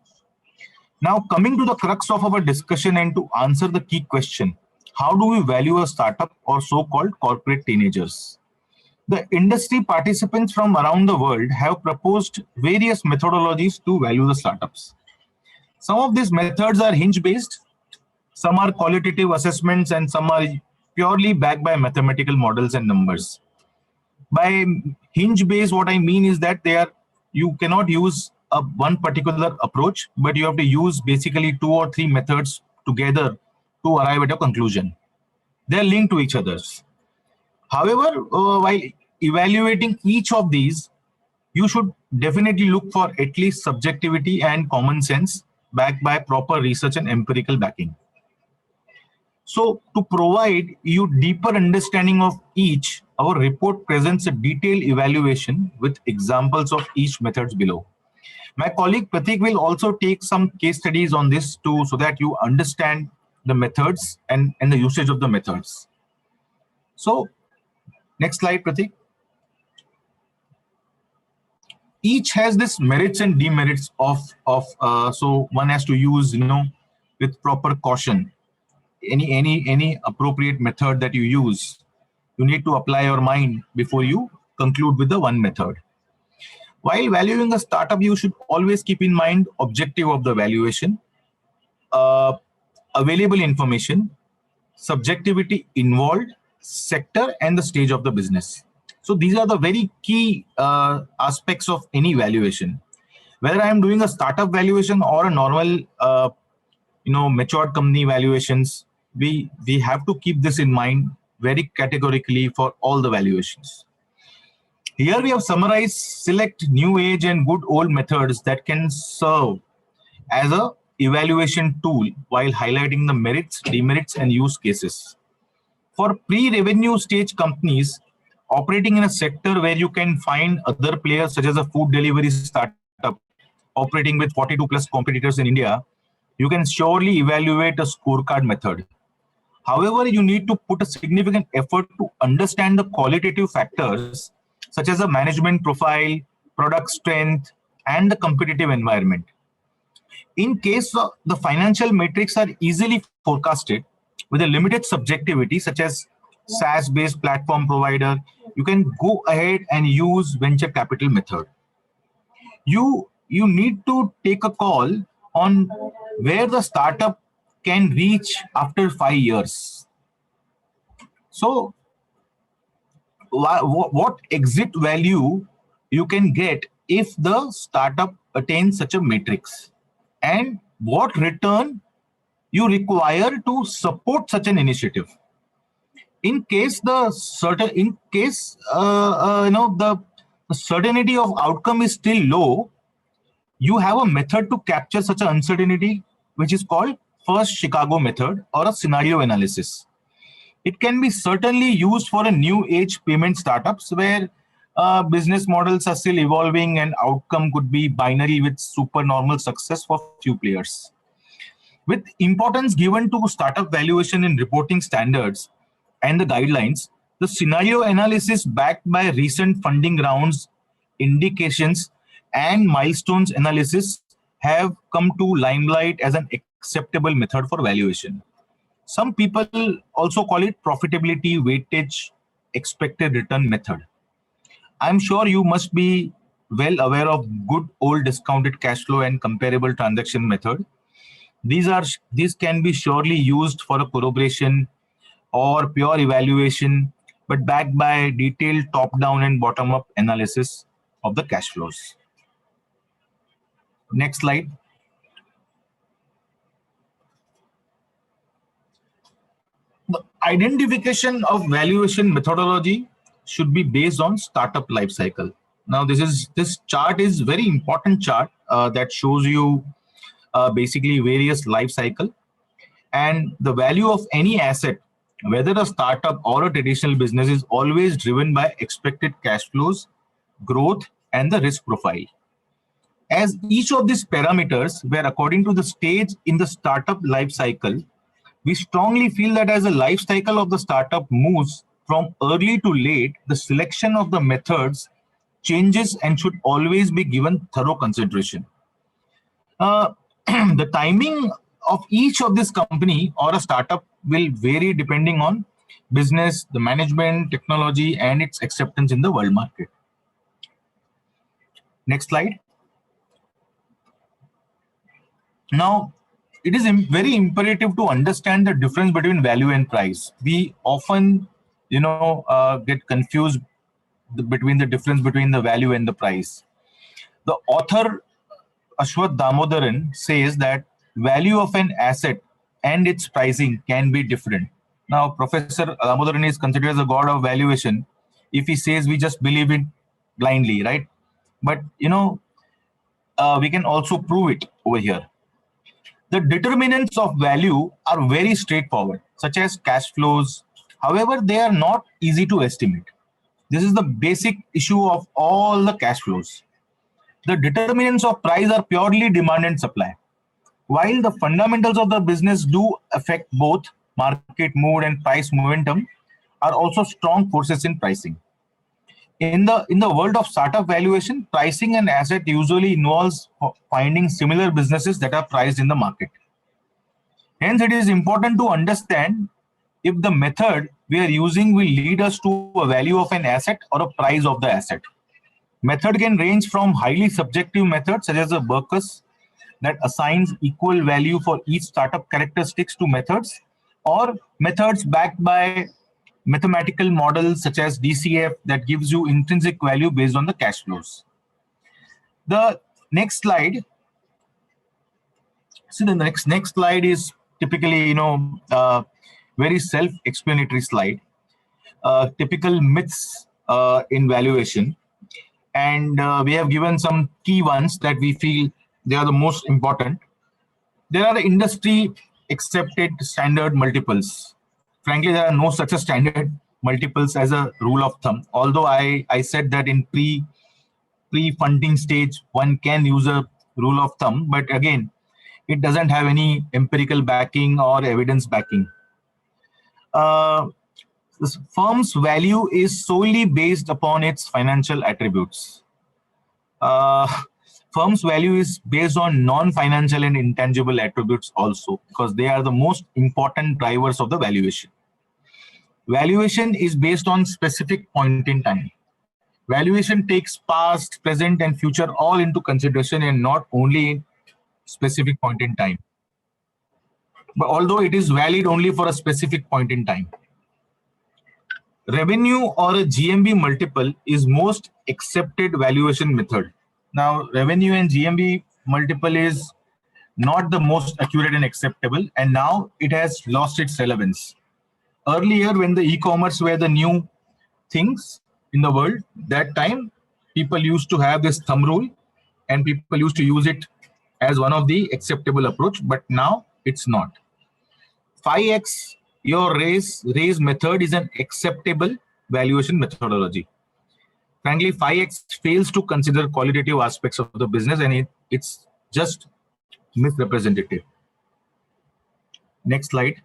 Now, coming to the crux of our discussion and to answer the key question, how do we value a startup or so-called corporate teenagers? The industry participants from around the world have proposed various methodologies to value the startups. Some of these methods are hinge-based, some are qualitative assessments, and some are purely backed by mathematical models and numbers. By hinge-based, what I mean is that you cannot use one particular approach, but you have to use basically 2 or 3 methods together to arrive at a conclusion. They're linked to each other's. However, while evaluating each of these, you should definitely look for at least subjectivity and common sense backed by proper research and empirical backing. So to provide you deeper understanding of each, our report presents a detailed evaluation with examples of each methods below. My colleague Pratik will also take some case studies on this too, so that you understand the methods and the usage of the methods. So next slide, Pratik. Each has this merits and demerits of so one has to use, with proper caution. Any appropriate method that you use, you need to apply your mind before you conclude with the one method. While valuing a startup, you should always keep in mind objective of the valuation, available information, subjectivity involved, sector, and the stage of the business. So these are the very key aspects of any valuation. Whether I am doing a startup valuation or a normal, matured company valuations, we have to keep this in mind very categorically for all the valuations. Here we have summarized select new age and good old methods that can serve as a evaluation tool while highlighting the merits, demerits, and use cases. For pre-revenue stage companies operating in a sector where you can find other players such as a food delivery startup operating with 42 plus competitors in India, you can surely evaluate a scorecard method. However, you need to put a significant effort to understand the qualitative factors such as the management profile, product strength, and the competitive environment. In case the financial metrics are easily forecasted with a limited subjectivity, such as SaaS-based platform provider, you can go ahead and use venture capital method. You need to take a call on where the startup can reach after 5 years. So what exit value you can get if the startup attains such a matrix, and what return you require to support such an initiative. In case the certainty of outcome is still low, you have a method to capture such an uncertainty, which is called first Chicago method or a scenario analysis. It can be certainly used for a new age payment startups where business models are still evolving and outcome could be binary with supernormal success for few players. With importance given to startup valuation in reporting standards and the guidelines, the scenario analysis backed by recent funding rounds, indications, and milestones analysis have come to limelight as an acceptable method for valuation. Some people also call it profitability weightage expected return method. I'm sure you must be well aware of good old discounted cash flow and comparable transaction method. These can be surely used for a corroboration or pure evaluation, but backed by detailed top-down and bottom-up analysis of the cash flows. Next slide. The identification of valuation methodology should be based on startup life cycle. Now, this chart is very important chart that shows you basically various life cycle, and the value of any asset, whether a startup or a traditional business, is always driven by expected cash flows, growth, and the risk profile. As each of these parameters were according to the stage in the startup life cycle, we strongly feel that as the life cycle of the startup moves from early to late, the selection of the methods changes and should always be given thorough consideration. The timing of each of this company or a startup will vary depending on business, the management, technology, and its acceptance in the world market. Next slide. Now, it is very imperative to understand the difference between value and price. We often, get confused between the difference between the value and the price. The author Ashwath Damodaran says that value of an asset and its pricing can be different. Now, Professor Damodaran is considered as a god of valuation if he says we just believe it blindly, right? But we can also prove it over here. The determinants of value are very straightforward, such as cash flows. However, they are not easy to estimate. This is the basic issue of all the cash flows. The determinants of price are purely demand and supply. While the fundamentals of the business do affect both market mood and price momentum, are also strong forces in pricing. In the world of startup valuation, pricing an asset usually involves finding similar businesses that are priced in the market. Hence, it is important to understand if the method we are using will lead us to a value of an asset or a price of the asset. Method can range from highly subjective methods such as a Berkus that assigns equal value for each startup characteristics to methods, or methods backed by mathematical models such as DCF that gives you intrinsic value based on the cash flows. The next slide. So the next slide is typically very self-explanatory slide. Typical myths in valuation, and we have given some key ones that we feel they are the most important. There are industry accepted standard multiples. Frankly, there are no such a standard multiples as a rule of thumb. Although I said that in pre-funding stage, one can use a rule of thumb, but again, it doesn't have any empirical backing or evidence backing. This firm's value is solely based upon its financial attributes. Firm's value is based on non-financial and intangible attributes also, because they are the most important drivers of the valuation. Valuation is based on specific point in time. Valuation takes past, present, and future all into consideration and not only specific point in time. But although it is valid only for a specific point in time. Revenue or a GMV multiple is most accepted valuation method. Now, revenue and GMV multiple is not the most accurate and acceptable, and now it has lost its relevance. Earlier, when the e-commerce were the new things in the world, that time people used to have this thumb rule and people used to use it as one of the acceptable approach, but now it's not. 5x your raise method is an acceptable valuation methodology. Frankly, 5x fails to consider qualitative aspects of the business, and it's just misrepresentative. Next slide.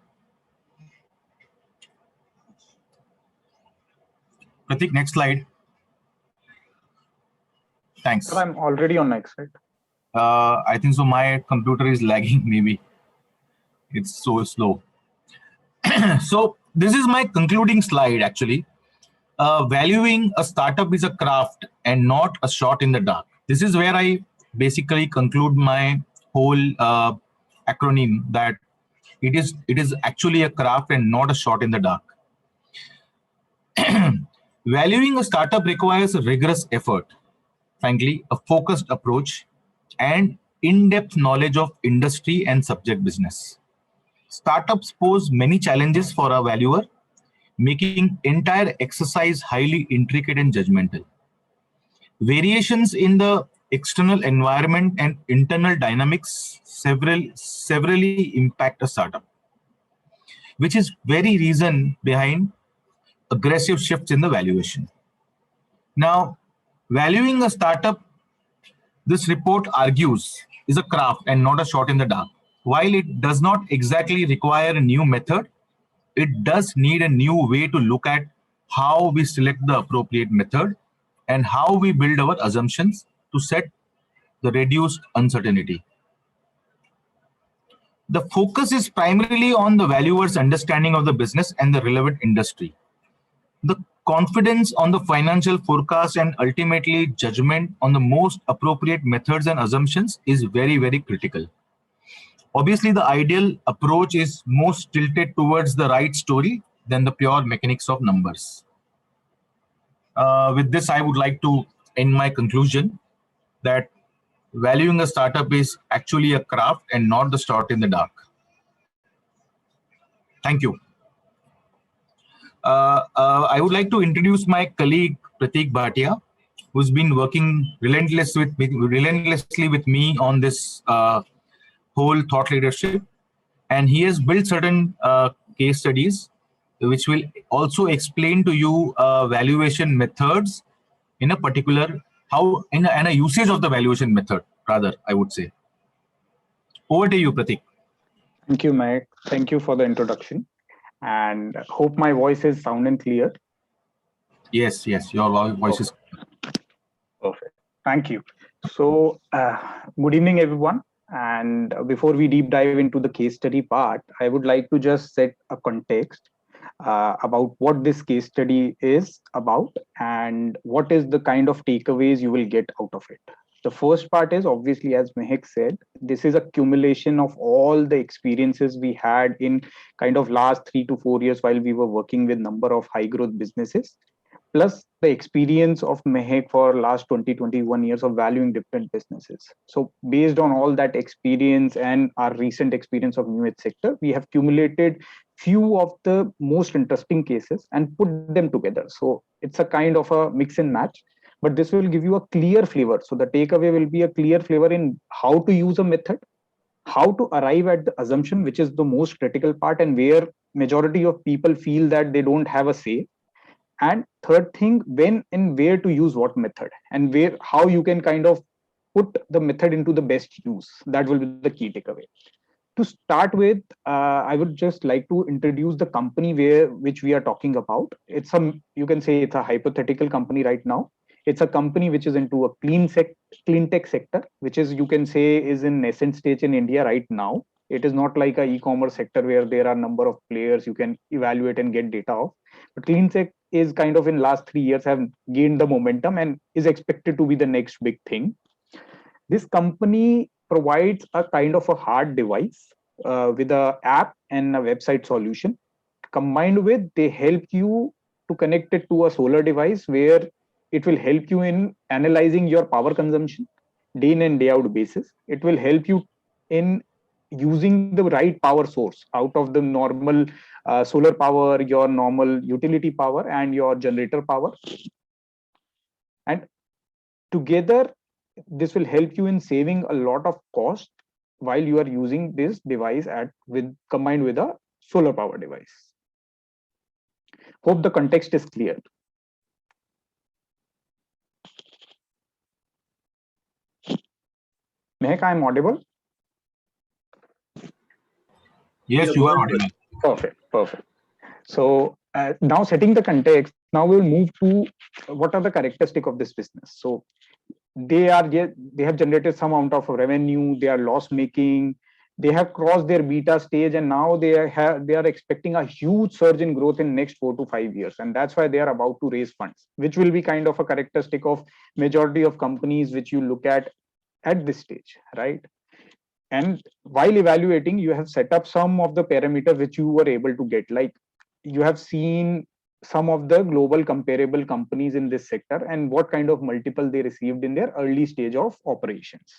Pratik, next slide. Thanks. So I'm already on next, right? I think so. My computer is lagging, maybe. It's so slow. So this is my concluding slide, actually. Valuing a startup is a craft and not a shot in the dark. This is where I basically conclude my whole acronym, that it is actually a craft and not a shot in the dark. Valuing a startup requires a rigorous effort, frankly, a focused approach, and in-depth knowledge of industry and subject business. Startups pose many challenges for a valuer, making entire exercise highly intricate and judgmental. Variations in the external environment and internal dynamics severally impact a startup, which is very reason behind aggressive shifts in the valuation. Now, valuing a startup, this report argues, is a craft and not a shot in the dark. While it does not exactly require a new method, it does need a new way to look at how we select the appropriate method and how we build our assumptions to set the reduced uncertainty. The focus is primarily on the valuer's understanding of the business and the relevant industry. The confidence on the financial forecast and ultimately judgment on the most appropriate methods and assumptions is very, very critical. Obviously, the ideal approach is most tilted towards the right story than the pure mechanics of numbers. With this, I would like to end my conclusion that valuing a startup is actually a craft and not the shot in the dark. Thank you. I would like to introduce my colleague Pratik Bhatia, who's been working relentlessly with me on this whole thought leadership, and he has built certain case studies which will also explain to you valuation methods in a particular and a usage of the valuation method, rather, I would say. Over to you, Pratik. Thank you, Mike. Thank you for the introduction, and hope my voice is sounding clear. Yes, your voice is perfect. Thank you. So, good evening, everyone. And before we deep dive into the case study part, I would like to just set a context about what this case study is about and what is the kind of takeaways you will get out of it. The first part is obviously, as Mehak said, this is a accumulation of all the experiences we had in kind of last 3 to 4 years while we were working with number of high growth businesses, plus the experience of Mehak for last 20-21 years of valuing different businesses. So based on all that experience and our recent experience of new age sector, we have accumulated few of the most interesting cases and put them together. So it's a kind of a mix and match, but this will give you a clear flavor. So the takeaway will be a clear flavor in how to use a method, how to arrive at the assumption, which is the most critical part and where majority of people feel that they don't have a say, and third thing, when and where to use what method, and where how you can kind of put the method into the best use. That will be the key takeaway. To start with, I would just like to introduce the company which we are talking about. It's you can say it's a hypothetical company right now. It's a company which is into a clean tech sector, which is, you can say, is in nascent stage in India right now. It is not like a e-commerce sector where there are number of players you can evaluate and get data of. But clean tech is kind of in last 3 years have gained the momentum and is expected to be the next big thing. This company provides a kind of a hard device with a app and a website solution. Combined with, they help you to connect it to a solar device where it will help you in analyzing your power consumption day in and day out basis. It will help you in using the right power source out of the normal solar power, your normal utility power, and your generator power. And together, this will help you in saving a lot of cost while you are using this device combined with a solar power device. Hope the context is clear. Mehak, I am audible? yes, you are audible. Perfect. So now setting the context, now we'll move to what are the characteristics of this business. So they have generated some amount of revenue, they are loss making, they have crossed their beta stage, and now they are expecting a huge surge in growth in next 4 to 5 years, and that's why they are about to raise funds, which will be kind of a characteristic of majority of companies which you look at this stage, right? And while evaluating, you have set up some of the parameters which you were able to get, like you have seen some of the global comparable companies in this sector and what kind of multiple they received in their early stage of operations.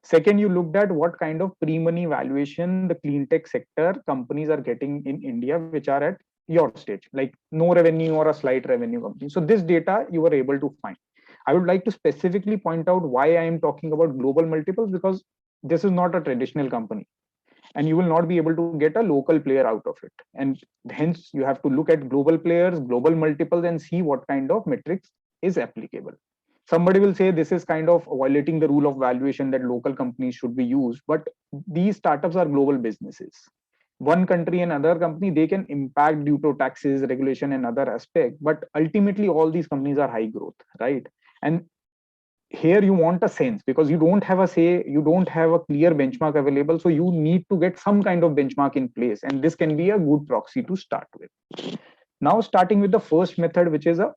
Second, you looked at what kind of pre-money valuation the clean tech sector companies are getting in India, which are at your stage, like no revenue or a slight revenue company. So this data you were able to find. I would like to specifically point out why I am talking about global multiples, because this is not a traditional company and you will not be able to get a local player out of it. And hence you have to look at global players, global multiples, and see what kind of metrics is applicable. Somebody will say this is kind of violating the rule of valuation that local companies should be used, but these startups are global businesses. One country and other company, they can impact due to taxes, regulation, and other aspect, but ultimately all these companies are high growth, right? And here you want a sense, because you don't have a say, you don't have a clear benchmark available, so you need to get some kind of benchmark in place, and this can be a good proxy to start with. Now starting with the first method, which is a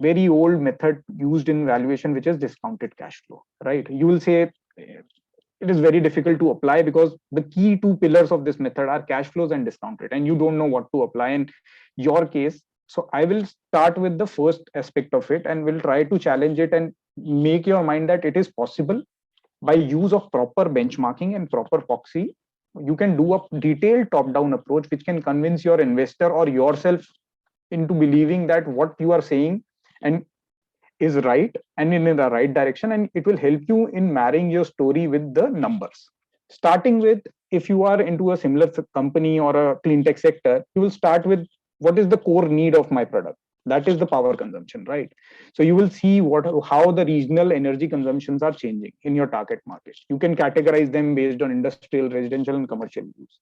very old method used in valuation, which is discounted cash flow, right? You will say it is very difficult to apply because the key two pillars of this method are cash flows and discounted, and you don't know what to apply in your case. So I will start with the first aspect of it and will try to challenge it and make your mind that it is possible. by use of proper benchmarking and proper proxy, you can do a detailed top-down approach which can convince your investor or yourself into believing that what you are saying and is right and in the right direction, and it will help you in marrying your story with the numbers. Starting with, if you are into a similar company or a clean tech sector, you will start with what is the core need of my product. That is the power consumption, right? So you will see how the regional energy consumptions are changing in your target market. You can categorize them based on industrial, residential, and commercial use.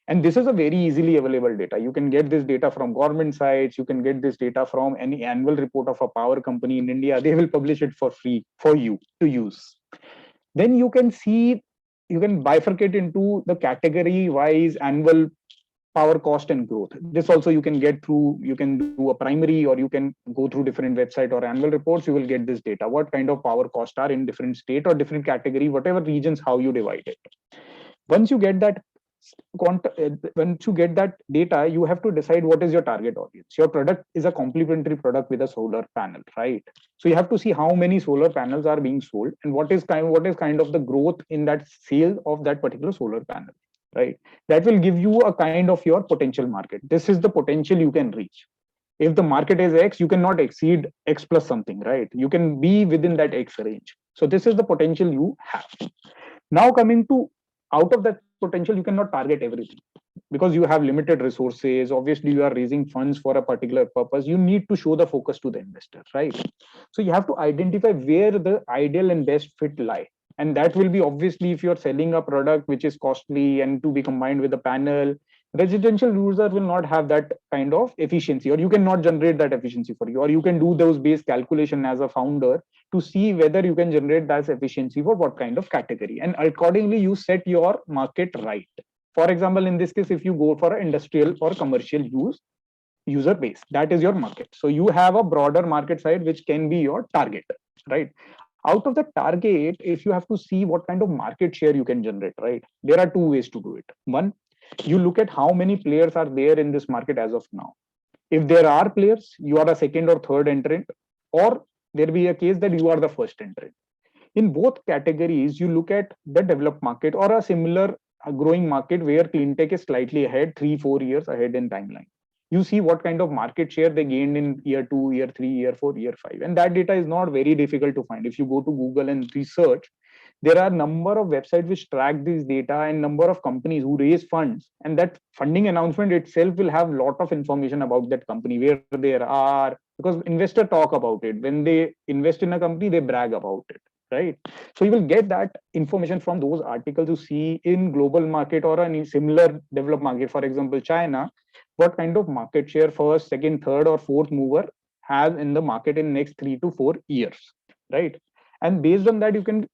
And this is a very easily available data. You can get this data from government sites. You can get this data from any annual report of a power company in India. They will publish it for free for you to use. Then you can see, you can bifurcate into the category wise annual power cost and growth. This also you can get through, you can do a primary, or you can go through different website or annual reports. You will get this data, what kind of power costs are in different state or different category, whatever regions, how you divide it. Once you get that once you get that data, you have to decide what is your target audience. Your product is a complementary product with a solar panel, right? So you have to see how many solar panels are being sold and what is kind of the growth in that sale of that particular solar panel, right? That will give you a kind of your potential market. This is the potential you can reach. If the market is X, you cannot exceed X plus something, right? You can be within that X range. So this is the potential you have. Now coming to, out of that potential, you cannot target everything because you have limited resources. Obviously, you are raising funds for a particular purpose. You need to show the focus to the investor, right? So you have to identify where the ideal and best fit lie. And that will be obviously if you're selling a product which is costly and to be combined with a panel, residential user will not have that kind of efficiency, or you cannot generate that efficiency for you, or you can do those base calculation as a founder to see whether you can generate that efficiency for what kind of category, and accordingly you set your market right. For example, in this case, if you go for an industrial or commercial user base, that is your market. So you have a broader market side which can be your target, right? Out of the target, if you have to see what kind of market share you can generate, right, there are two ways to do it. One, you look at how many players are there in this market as of now. If there are players, you are a second or third entrant, or there be a case that you are the first entrant. In both categories, you look at the developed market or a similar growing market where clean tech is slightly ahead, 3-4 years ahead in timeline. You see what kind of market share they gained in year 2, year 3, year 4, year 5. And that data is not very difficult to find. If you go to Google and research, there are number of websites which track this data and number of companies who raise funds, and that funding announcement itself will have a lot of information about that company, where they are, because investors talk about it. When they invest in a company, they brag about it, right? So you will get that information from those articles to see in global market or any similar developed market, for example China, what kind of market share first, second, third or fourth mover has in the market in next 3 to 4 years, right? And based on that, you can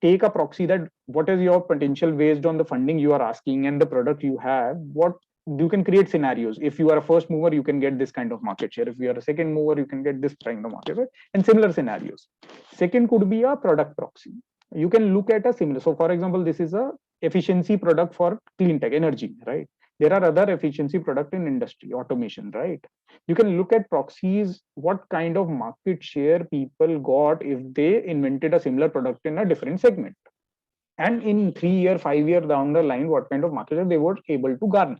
take a proxy that what is your potential based on the funding you are asking and the product you have. What you can create scenarios. If you are a first mover, you can get this kind of market share. If you are a second mover, you can get this kind of market share, and similar scenarios. Second could be a product proxy. You can look at a similar. So for example, this is a efficiency product for clean tech energy, right? There are other efficiency product in industry, automation, right? You can look at proxies, what kind of market share people got if they invented a similar product in a different segment. And in 3 year, 5 year down the line, what kind of market share they were able to garner.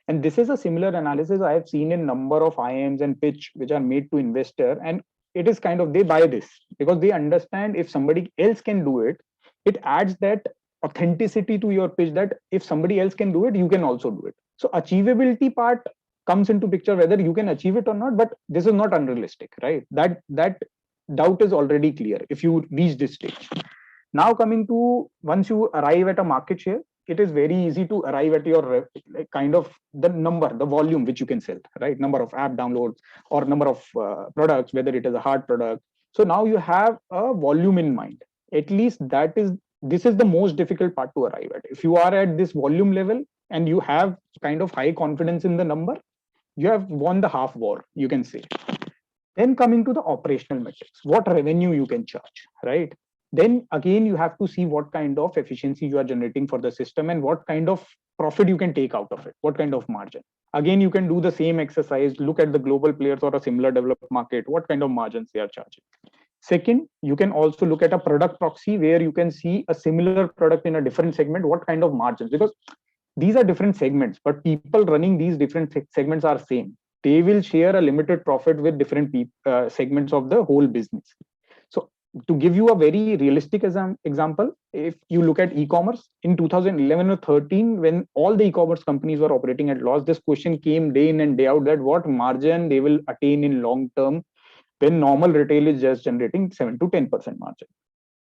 And this is a similar analysis I have seen in number of IMs and pitch which are made to investor. And it is kind of, they buy this because they understand if somebody else can do it, it adds that authenticity to your pitch that if somebody else can do it, you can also do it. So achievability part comes into picture, whether you can achieve it or not, but this is not unrealistic, right? That doubt is already clear if you reach this stage. Now coming to, once you arrive at a market share, it is very easy to arrive at your kind of the number, the volume which you can sell, right? Number of app downloads or number of products, whether it is a hard product. So now you have a volume in mind. At least this is the most difficult part to arrive at. If you are at this volume level and you have kind of high confidence in the number, you have won the half war, you can say. Then coming to the operational metrics, what revenue you can charge, right? Then again, you have to see what kind of efficiency you are generating for the system and what kind of profit you can take out of it, what kind of margin. Again, you can do the same exercise, look at the global players or a similar developed market, what kind of margins they are charging. Second, you can also look at a product proxy where you can see a similar product in a different segment, what kind of margins, because these are different segments, but people running these different segments are same. They will share a limited profit with different segments of the whole business. So to give you a very realistic example, if you look at e-commerce in 2011 or 13, when all the e-commerce companies were operating at loss, this question came day in and day out that what margin they will attain in long term when normal retail is just generating 7 to 10% margin.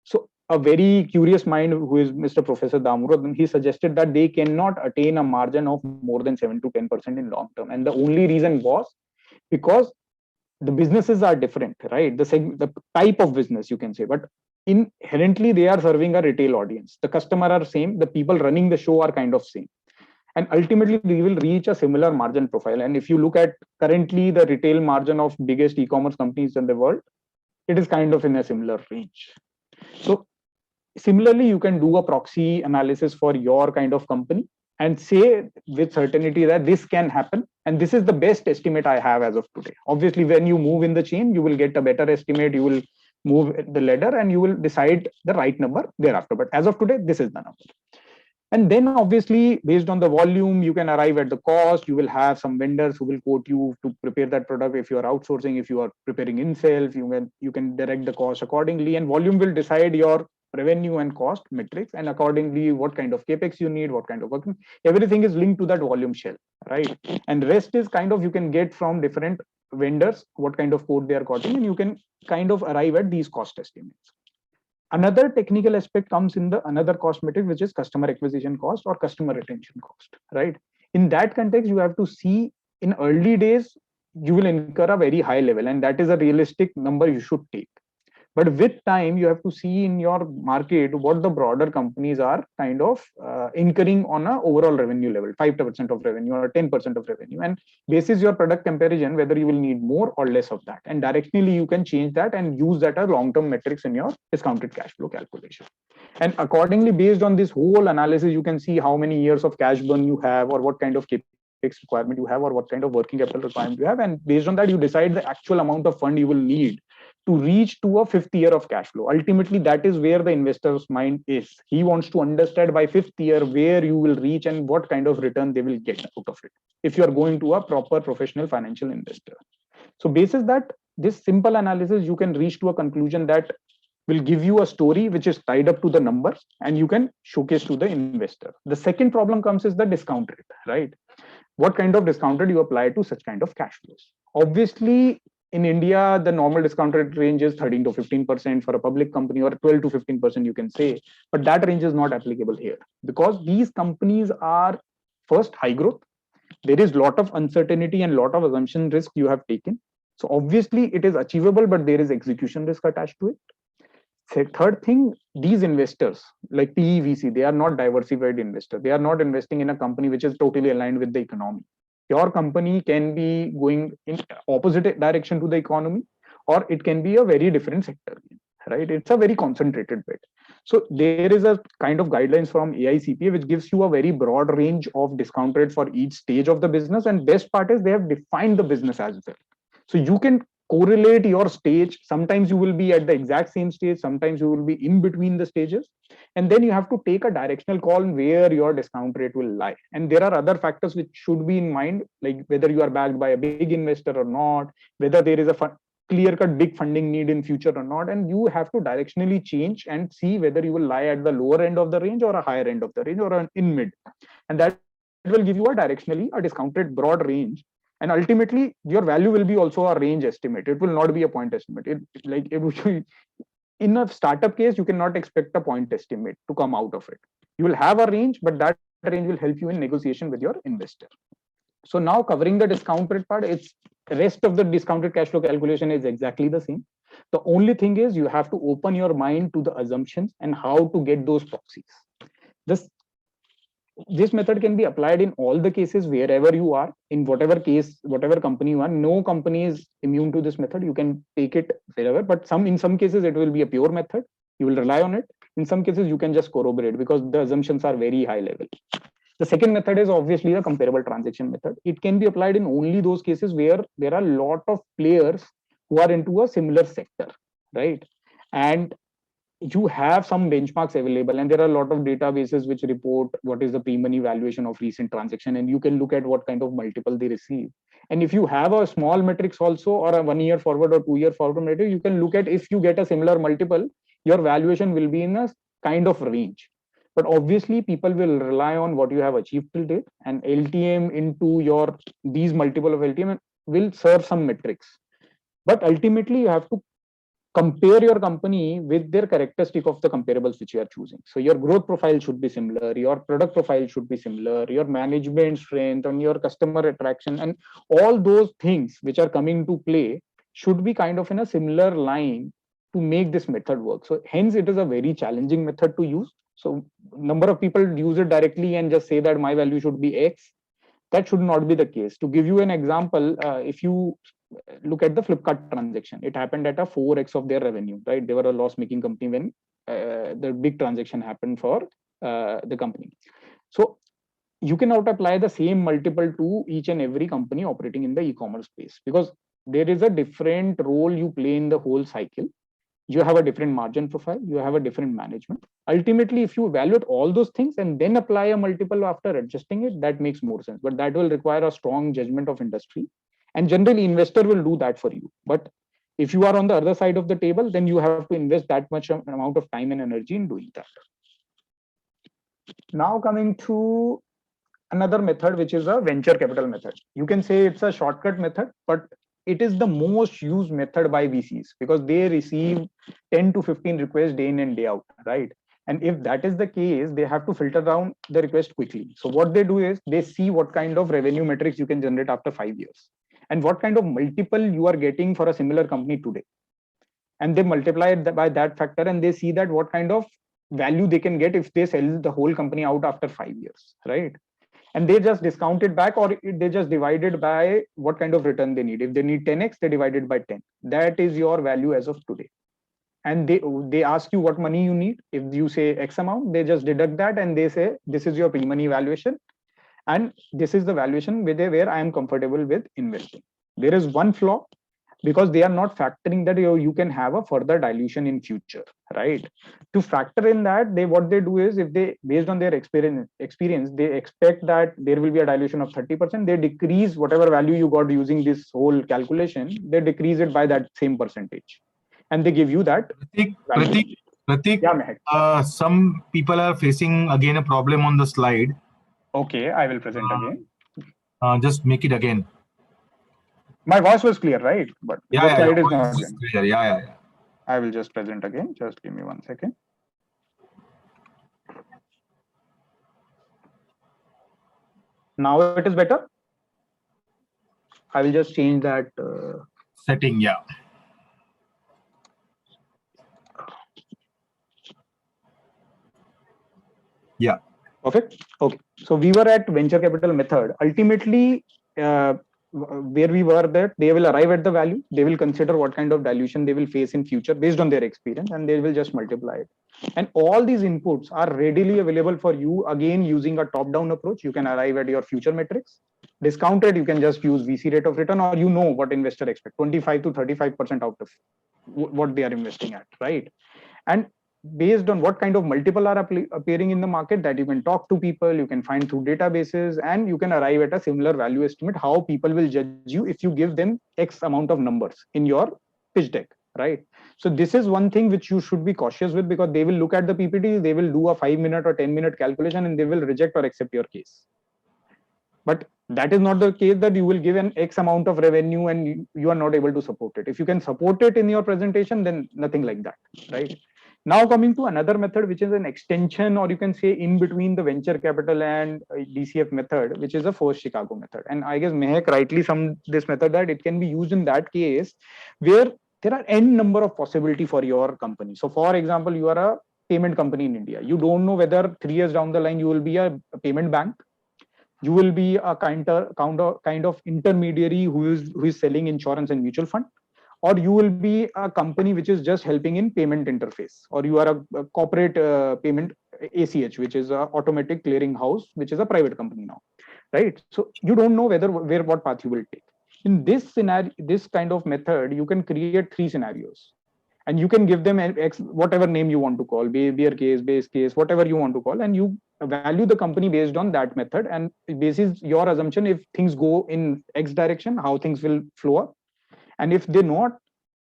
So a very curious mind, who is Mr. Professor Damodaran, he suggested that they cannot attain a margin of more than 7 to 10% in long term. And the only reason was because the businesses are different, right? The type of business, you can say, but inherently they are serving a retail audience. The customer are same, the people running the show are kind of same. And ultimately we will reach a similar margin profile. And if you look at currently the retail margin of biggest e-commerce companies in the world, it is kind of in a similar range. So similarly, you can do a proxy analysis for your kind of company and say with certainty that this can happen. And this is the best estimate I have as of today. Obviously, when you move in the chain, you will get a better estimate. You will move the ladder and you will decide the right number thereafter. But as of today, this is the number. And then obviously, based on the volume, you can arrive at the cost. You will have some vendors who will quote you to prepare that product. If you are outsourcing, if you are preparing in-self, you can direct the cost accordingly. And volume will decide your revenue and cost metrics, and accordingly what kind of capex you need, what kind of working, everything is linked to that volume shell, right? And rest is kind of you can get from different vendors what kind of quote they are quoting, and you can kind of arrive at these cost estimates. Another technical aspect comes in the another cost metric, which is customer acquisition cost or customer retention cost, right? In that context, you have to see in early days you will incur a very high level, and that is a realistic number you should take. But with time, you have to see in your market what the broader companies are kind of incurring on a overall revenue level, 5% of revenue or 10% of revenue. And basis your product comparison, whether you will need more or less of that. And directionally, you can change that and use that as long-term metrics in your discounted cash flow calculation. And accordingly, based on this whole analysis, you can see how many years of cash burn you have or what kind of capex requirement you have or what kind of working capital requirement you have. And based on that, you decide the actual amount of fund you will need to reach to a fifth year of cash flow. Ultimately, that is where the investor's mind is. He wants to understand by fifth year where you will reach and what kind of return they will get out of it if you are going to a proper professional financial investor. So basis that, this simple analysis, you can reach to a conclusion that will give you a story which is tied up to the numbers and you can showcase to the investor. The second problem comes is the discount rate, right? What kind of discount rate you apply to such kind of cash flows? Obviously, in India, the normal discount rate range is 13 to 15% for a public company, or 12 to 15%, you can say. But that range is not applicable here because these companies are first high growth. There is a lot of uncertainty and a lot of assumption risk you have taken. So obviously it is achievable, but there is execution risk attached to it. Third thing, these investors like PE, VC, they are not diversified investors. They are not investing in a company which is totally aligned with the economy. Your company can be going in opposite direction to the economy, or it can be a very different sector, right? It's a very concentrated bet. So there is a kind of guidelines from AICPA which gives you a very broad range of discount rate for each stage of the business. And best part is they have defined the business as well. So you can correlate your stage. Sometimes you will be at the exact same stage, sometimes you will be in between the stages, and then you have to take a directional call where your discount rate will lie. And there are other factors which should be in mind, like whether you are backed by a big investor or not, whether there is a clear-cut big funding need in future or not, and you have to directionally change and see whether you will lie at the lower end of the range or a higher end of the range or in mid, and that will give you a directionally a discounted broad range. And ultimately your value will be also a range estimate. It will not be a point estimate. In a startup case, you cannot expect a point estimate to come out of it. You will have a range, but that range will help you in negotiation with your investor. So now covering the discount rate part, it's rest of the discounted cash flow calculation is exactly the same. The only thing is you have to open your mind to the assumptions and how to get those proxies. This method can be applied in all the cases wherever you are, in whatever case, whatever company you are. No company is immune to this method. You can take it wherever, but in some cases it will be a pure method. You will rely on it. In some cases you can just corroborate because the assumptions are very high level. The second method is obviously the comparable transaction method. It can be applied in only those cases where there are a lot of players who are into a similar sector, right? And you have some benchmarks available, and there are a lot of databases which report what is the pre-money valuation of recent transaction, and you can look at what kind of multiple they receive. And if you have a small metrics also, or a 1 year forward or 2 year forward metric, you can look at, if you get a similar multiple, your valuation will be in a kind of range. But obviously people will rely on what you have achieved till date, and LTM into your these multiple of LTM will serve some metrics. But ultimately you have to compare your company with their characteristic of the comparables which you are choosing. So your growth profile should be similar, your product profile should be similar, your management strength and your customer attraction, and all those things which are coming to play should be kind of in a similar line to make this method work. So hence it is a very challenging method to use. So number of people use it directly and just say that my value should be X. That should not be the case. To give you an example, if you look at the Flipkart transaction, it happened at a 4x of their revenue, right? They were a loss-making company when the big transaction happened for the company. So you cannot apply the same multiple to each and every company operating in the e-commerce space, because there is a different role you play in the whole cycle. You have a different margin profile, you have a different management. Ultimately, if you evaluate all those things and then apply a multiple after adjusting it, that makes more sense. But that will require a strong judgment of industry, and generally investor will do that for you. But if you are on the other side of the table, then you have to invest that much amount of time and energy in doing that. Now coming to another method, which is a venture capital method. You can say it's a shortcut method, but it is the most used method by VCs, because they receive 10 to 15 requests day in and day out, right? And if that is the case, they have to filter down the request quickly. So what they do is they see what kind of revenue metrics you can generate after 5 years, and what kind of multiple you are getting for a similar company today. And they multiply it by that factor, and they see that what kind of value they can get if they sell the whole company out after 5 years, right? And they just discount it back, or they just divide it by what kind of return they need. If they need 10x, they divide it by 10. That is your value as of today. And they ask you what money you need. If you say X amount, they just deduct that and they say this is your pre-money valuation, and this is the valuation where I am comfortable with investing. There is one flaw, because they are not factoring that you can have a further dilution in future, right? To factor in that, what they do is, if they, based on their experience, they expect that there will be a dilution of 30%, they decrease whatever value you got using this whole calculation, they decrease it by that same percentage, and they give you that. Pratik, yeah, some people are facing again a problem on the slide. Okay, I will present again. Just make it again. My voice was clear, right? But the slide is not clear. Yeah. I will just present again. Just give me 1 second. Now it is better. I will just change that setting. Yeah. Yeah. Perfect. Okay. So we were at venture capital method. Ultimately, where we were, that they will arrive at the value, they will consider what kind of dilution they will face in future based on their experience, and they will just multiply it. And all these inputs are readily available for you, again using a top-down approach. You can arrive at your future metrics. Discounted, you can just use VC rate of return, or you know what investor expect, 25 to 35% out of what they are investing at, right? And based on what kind of multiple are appearing in the market, that you can talk to people, you can find through databases, and you can arrive at a similar value estimate, how people will judge you if you give them X amount of numbers in your pitch deck, right? So this is one thing which you should be cautious with, because they will look at the PPT, they will do a 5-minute or 10-minute calculation, and they will reject or accept your case. But that is not the case, that you will give an X amount of revenue and you are not able to support it. If you can support it in your presentation, then nothing like that, right? Now coming to another method, which is an extension, or you can say in between the venture capital and DCF method, which is a forced Chicago method. And I guess Mehak rightly summed this method, that it can be used in that case where there are n number of possibility for your company. So for example, you are a payment company in India. You don't know whether 3 years down the line you will be a payment bank, you will be a kind of intermediary who is selling insurance and mutual fund, or you will be a company which is just helping in payment interface, or you are a corporate payment ACH, which is a automatic clearing house, which is a private company now, right? So you don't know what path you will take. In this scenario, this kind of method, you can create 3 scenarios, and you can give them X, whatever name you want to call, bear case, base case, whatever you want to call, and you value the company based on that method, and basis your assumption, if things go in X direction, how things will flow up, and if they not,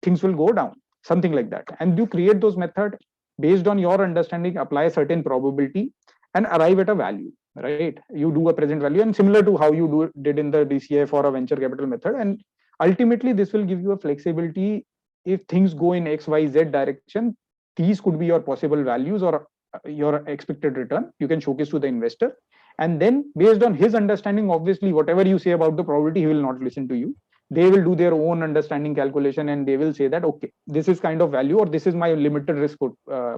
things will go down, something like that. And you create those methods based on your understanding, apply a certain probability, and arrive at a value, right? You do a present value, and similar to how you did in the DCF or a venture capital method, and ultimately this will give you a flexibility. If things go in X, Y, Z direction, these could be your possible values or your expected return. You can showcase to the investor, and then based on his understanding, obviously whatever you say about the probability, he will not listen to you. They will do their own understanding calculation, and they will say that, okay, this is kind of value, or this is my limited risk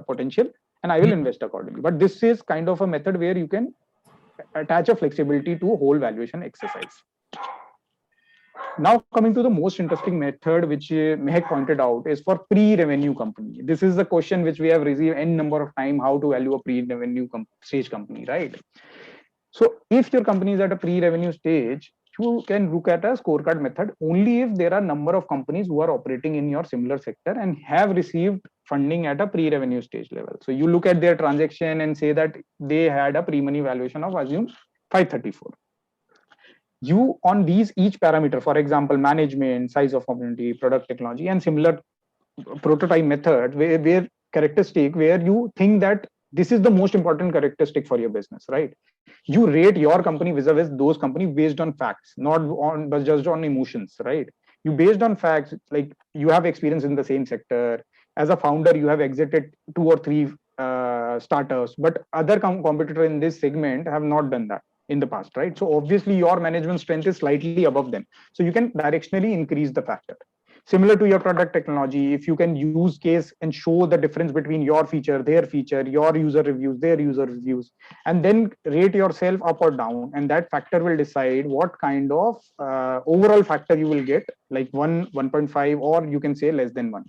potential, and I will invest accordingly. But this is kind of a method where you can attach a flexibility to a whole valuation exercise. Now coming to the most interesting method, which Mehak pointed out, is for pre-revenue company. This is the question which we have received n number of time, how to value a pre-revenue stage company, right? So if your company is at a pre-revenue stage, you can look at a scorecard method only if there are number of companies who are operating in your similar sector and have received funding at a pre-revenue stage level. So you look at their transaction and say that they had a pre-money valuation of, assume, 534. You on these each parameter, for example, management, size of opportunity, product technology, and similar prototype method, where characteristic where you think that this is the most important characteristic for your business, right? You rate your company vis-a-vis those companies based on facts, not on but just on emotions, right? You based on facts, like you have experience in the same sector. As a founder, you have exited 2 or 3 startups, but other competitor in this segment have not done that in the past, right? So obviously your management strength is slightly above them, so you can directionally increase the factor. Similar to your product technology, if you can use case and show the difference between your feature, their feature, your user reviews, their user reviews, and then rate yourself up or down, and that factor will decide what kind of overall factor you will get, like 1, 1.5, or you can say less than 1.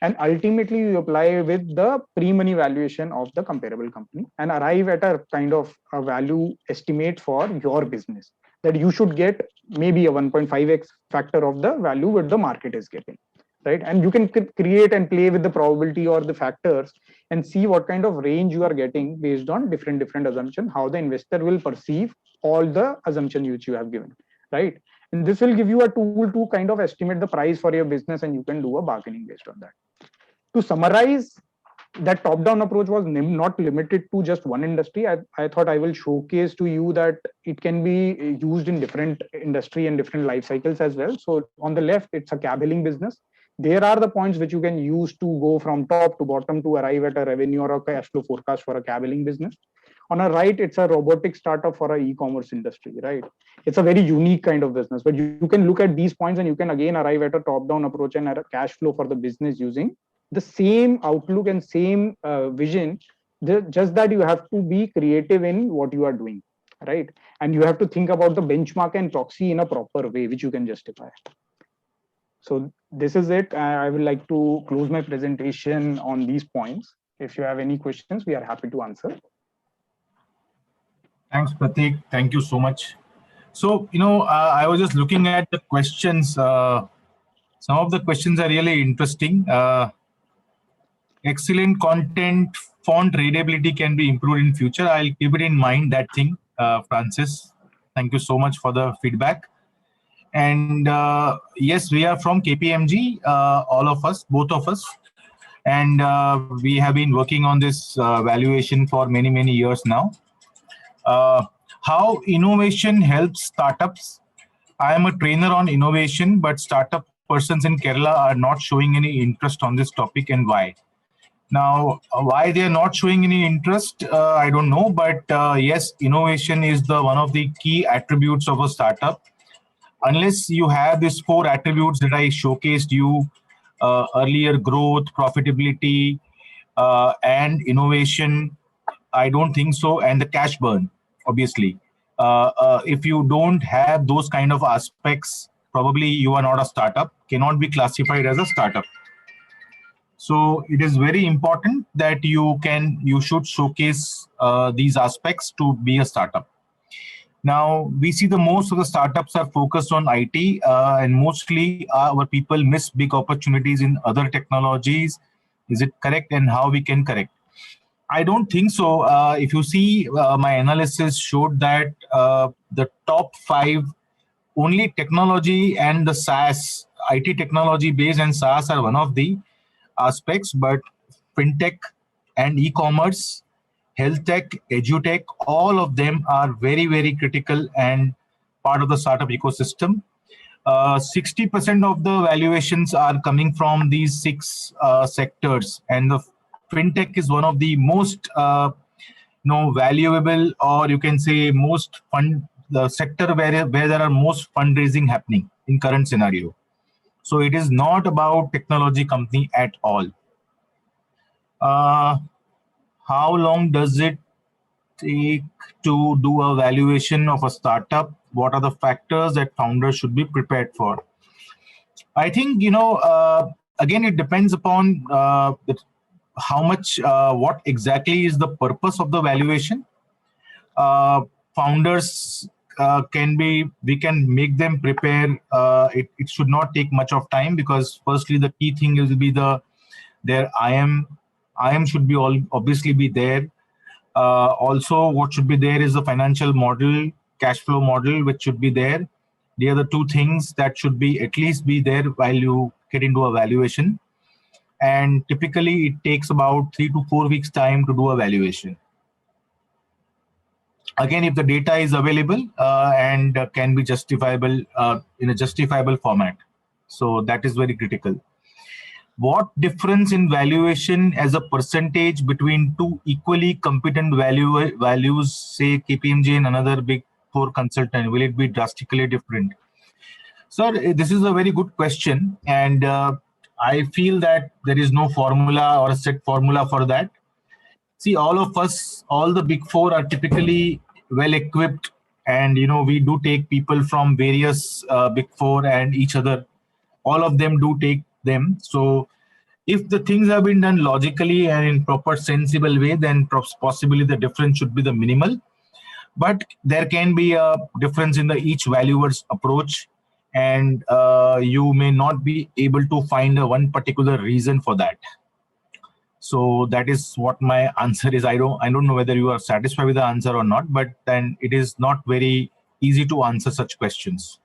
And ultimately you apply with the pre-money valuation of the comparable company and arrive at a kind of a value estimate for your business, that you should get maybe a 1.5x factor of the value what the market is getting, right? And you can create and play with the probability or the factors and see what kind of range you are getting based on different assumptions, how the investor will perceive all the assumptions which you have given, right? And this will give you a tool to kind of estimate the price for your business, and you can do a bargaining based on that. To summarize, that top-down approach was not limited to just one industry. I thought I will showcase to you that it can be used in different industry and different life cycles as well. So on the left, it's a cab hailing business. There are the points which you can use to go from top to bottom to arrive at a revenue or a cash flow forecast for a cab hailing business. On a right, it's a robotic startup for an e-commerce industry, right? It's a very unique kind of business, but you can look at these points and you can again arrive at a top-down approach and at a cash flow for the business using the same outlook and same vision, just that you have to be creative in what you are doing, right? And you have to think about the benchmark and proxy in a proper way, which you can justify. So this is it. I would like to close my presentation on these points. If you have any questions, we are happy to answer. Thanks, Prateek. Thank you so much. So, I was just looking at the questions. Some of the questions are really interesting. Excellent content, font readability can be improved in future. I'll keep it in mind, that thing, Francis. Thank you so much for the feedback. And yes, we are from KPMG, all of us, both of us. And we have been working on this valuation for many years now. How innovation helps startups. I am a trainer on innovation, but startup persons in Kerala are not showing any interest on this topic, and why? Now, why they are not showing any interest, I don't know. But yes, innovation is one of the key attributes of a startup. Unless you have these 4 attributes that I showcased you earlier: growth, profitability, and innovation, I don't think so. And the cash burn, obviously. If you don't have those kind of aspects, probably you are not a startup, cannot be classified as a startup. So it is very important that you should showcase these aspects to be a startup. Now, we see the most of the startups are focused on IT, and mostly our people miss big opportunities in other technologies Is it correct, and how we can correct? I don't think so. If you see, my analysis showed that the top 5, only technology and the SaaS, IT technology base and SaaS are one of the aspects, but fintech and e-commerce, health tech, edutech, all of them are very, very critical and part of the startup ecosystem. 60% of the valuations are coming from these 6 sectors, and the fintech is one of the most valuable, or you can say most fund, the sector where there are most fundraising happening in current scenario. So it is not about technology company at all. How long does it take to do a valuation of a startup? What are the factors that founders should be prepared for? I think, again, it depends upon how much, what exactly is the purpose of the valuation. Founders we can make them prepare. It should not take much of time, because firstly, the key thing will be their IM should be obviously be there. Also, what should be there is the financial model, cash flow model, which should be there. The other 2 things that should be at least be there while you get into a valuation. And typically, it takes about 3 to 4 weeks time to do a valuation. Again, if the data is available and can be justifiable in a justifiable format. So that is very critical. What difference in valuation as a percentage between 2 equally competent values, say KPMG and another big 4 consultant, will it be drastically different? Sir, this is a very good question, and I feel that there is no formula or a set formula for that. See, all of us, all the big 4 are typically well equipped, and we do take people from various big 4 and each other. All of them do take them. So if the things have been done logically and in proper sensible way, then possibly the difference should be the minimal. But there can be a difference in the each valuer's approach, and you may not be able to find one particular reason for that. So that is what my answer is. I don't know whether you are satisfied with the answer or not, but then it is not very easy to answer such questions.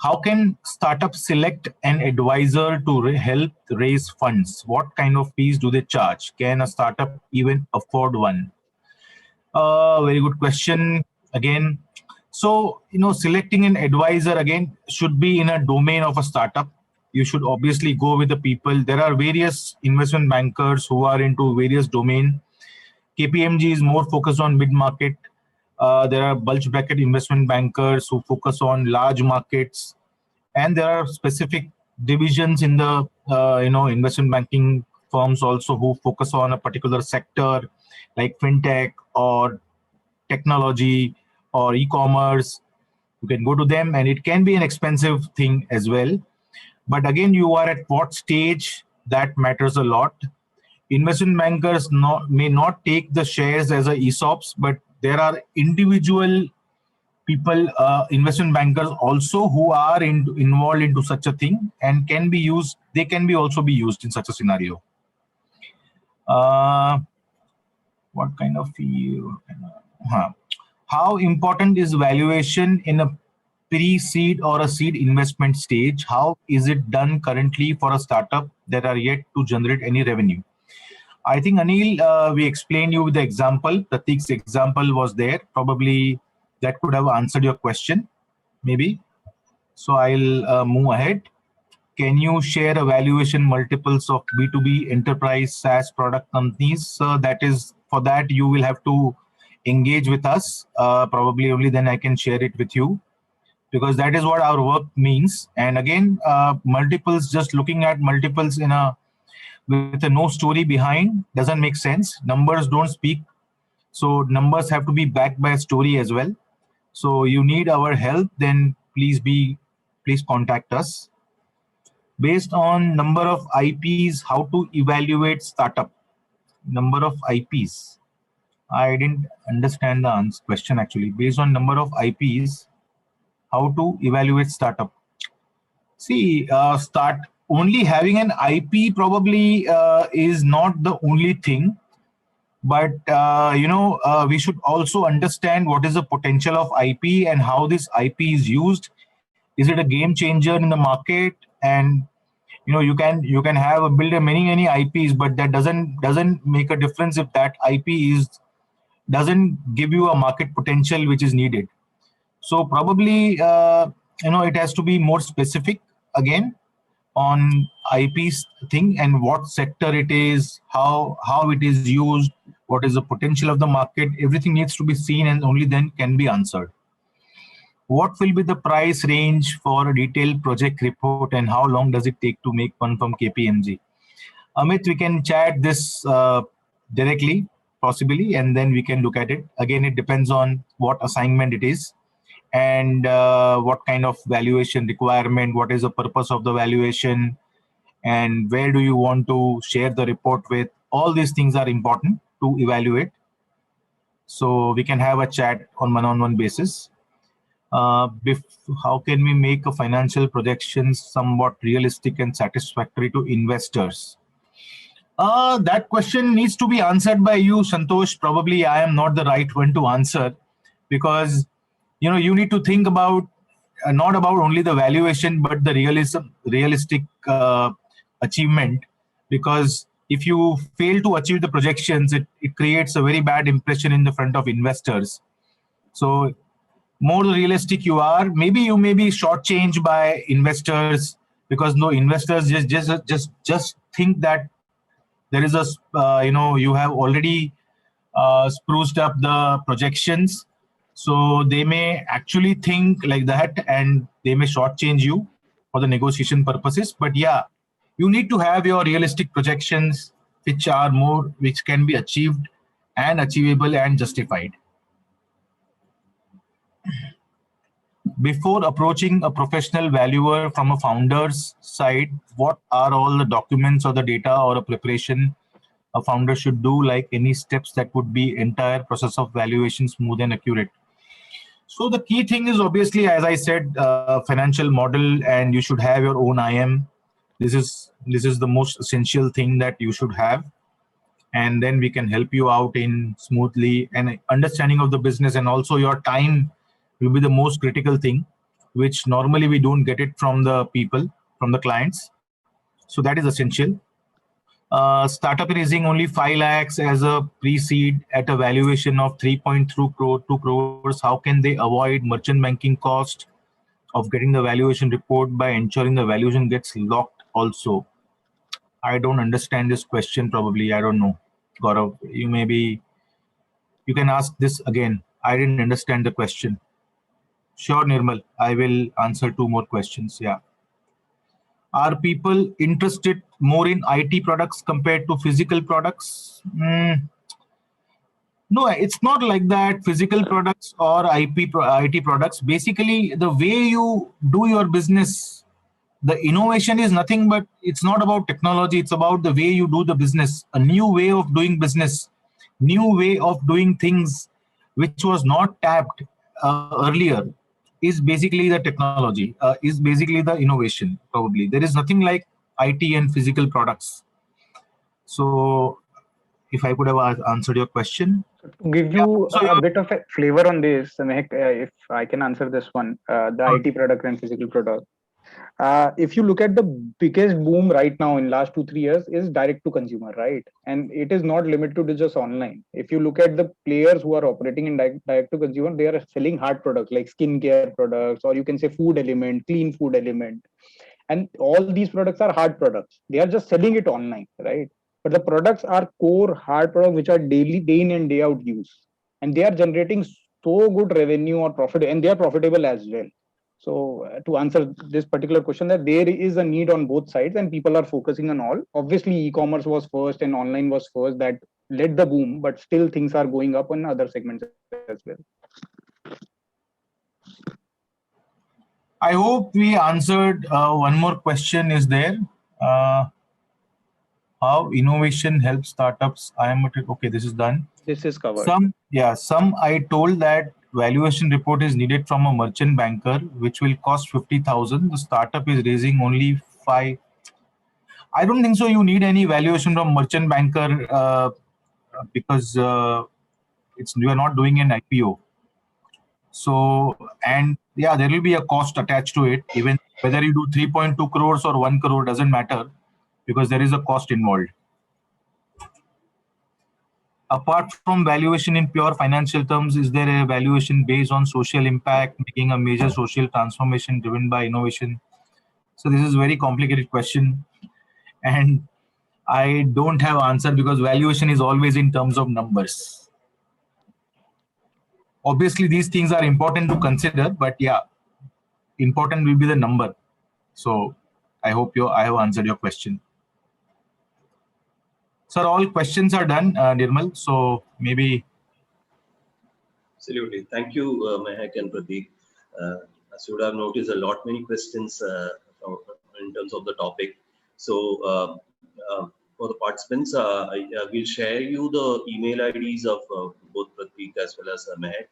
How can startups select an advisor to help raise funds? What kind of fees do they charge? Can a startup even afford one? Very good question again. So, selecting an advisor again should be in a domain of a startup. You should obviously go with the people. There are various investment bankers who are into various domain. KPMG is more focused on mid-market. There are bulge bracket investment bankers who focus on large markets. And there are specific divisions in the investment banking firms also who focus on a particular sector, like fintech or technology or e-commerce. You can go to them, and it can be an expensive thing as well. But again, you are at what stage, that matters a lot. Investment bankers may not take the shares as a ESOPs, but there are individual people, investment bankers also, who are involved into such a thing and can be used. They can be also be used in such a scenario. What kind of fee? How important is valuation in a pre-seed or a seed investment stage? How is it done currently for a startup that are yet to generate any revenue? I think, Anil, we explained you with the example. Prateek's example was there. Probably that could have answered your question, maybe. So I'll move ahead. Can you share evaluation multiples of B2B enterprise SaaS product companies? That is, for that you will have to engage with us. Probably only then I can share it with you, because that is what our work means. And again, multiples, just looking at multiples with a no story behind doesn't make sense. Numbers don't speak. So numbers have to be backed by a story as well. So you need our help, then please contact us. Based on number of IPs, how to evaluate startup? Number of IPs. I didn't understand the question actually. Based on number of IPs, how to evaluate startup? See, only having an IP probably is not the only thing, but we should also understand what is the potential of IP and how this IP is used. Is it a game changer in the market? And you can have build many IPs, but that doesn't make a difference if that IP doesn't give you a market potential which is needed. So probably it has to be more specific again on IP's thing and what sector it is, how it is used, what is the potential of the market. Everything needs to be seen and only then can be answered. What will be the price range for a detailed project report and how long does it take to make one from KPMG? Amit, we can chat this directly, possibly, and then we can look at it. Again, it depends on what assignment it is and what kind of valuation requirement, what is the purpose of the valuation, and where do you want to share the report with. All these things are important to evaluate. So we can have a chat on one-on-one basis. How can we make a financial projections somewhat realistic and satisfactory to investors? That question needs to be answered by you, Santosh. Probably I am not the right one to answer, because you need to think about not about only the valuation but the realistic achievement, because if you fail to achieve the projections, it creates a very bad impression in the front of investors. So more realistic you are, maybe you may be shortchanged by investors, because no investors just think that there is a you have already spruced up the projections, so they may actually think like that and they may shortchange you for the negotiation purposes. But yeah, you need to have your realistic projections which can be achieved and achievable and justified. Before approaching a professional valuer from a founder's side, what are all the documents or the data or a preparation a founder should do, like any steps that would be entire process of valuation smooth and accurate? So the key thing is obviously, as I said, financial model, and you should have your own IM. This is the most essential thing that you should have, and then we can help you out in smoothly and understanding of the business. And also your time will be the most critical thing, which normally we don't get it from the people, from the clients. So that is essential. Startup raising only 5 lakhs as a pre-seed at a valuation of 3.2 crores. How can they avoid merchant banking cost of getting the valuation report by ensuring the valuation gets locked also? I don't understand this question probably. I don't know. Gaurav, you can ask this again. I didn't understand the question. Sure, Nirmal, I will answer 2 more questions. Yeah. Are people interested more in IT products compared to physical products? No, it's not like that. Physical products or IT products, basically the way you do your business, the innovation is nothing but, it's not about technology, it's about the way you do the business, a new way of doing business, new way of doing things which was not tapped earlier, is basically the technology, is basically the innovation. Probably there is nothing like IT and physical products. So if I could have answered your question. To give you a bit of a flavor on this, Mehak, if I can answer this one, the IT product and physical product. If you look at the biggest boom right now in last 2-3 years is direct to consumer, right? And it is not limited to just online. If you look at the players who are operating in direct to consumer, they are selling hard products like skincare products, or you can say food element, clean food element. And all these products are hard products. They are just selling it online, right? But the products are core hard products which are daily, day in and day out use. And they are generating so good revenue or profit, and they are profitable as well. So to answer this particular question, that there is a need on both sides and people are focusing on all. Obviously, e-commerce was first and online was first, that led the boom, but still things are going up on other segments as well. I hope we answered. One more question is there. How innovation helps startups? Okay, this is done. This is covered. Some I told that valuation report is needed from a merchant banker, which will cost 50,000. The startup is raising only 5. I don't think so. You need any valuation from merchant banker because you are not doing an IPO. So, and yeah, there will be a cost attached to it. Even whether you do 3.2 crores or 1 crore doesn't matter because there is a cost involved. Apart from valuation in pure financial terms, is there a valuation based on social impact, making a major social transformation driven by innovation? So this is a very complicated question, and I don't have answer because valuation is always in terms of numbers. Obviously, these things are important to consider, but yeah, important will be the number. So I hope I have answered your question. Sir, all questions are done, Nirmal. So maybe. Absolutely. Thank you, Mehak and Pradeep. As you would have noticed, many questions in terms of the topic. So for the participants, I will share you the email IDs of both Pradeep as well as Mehak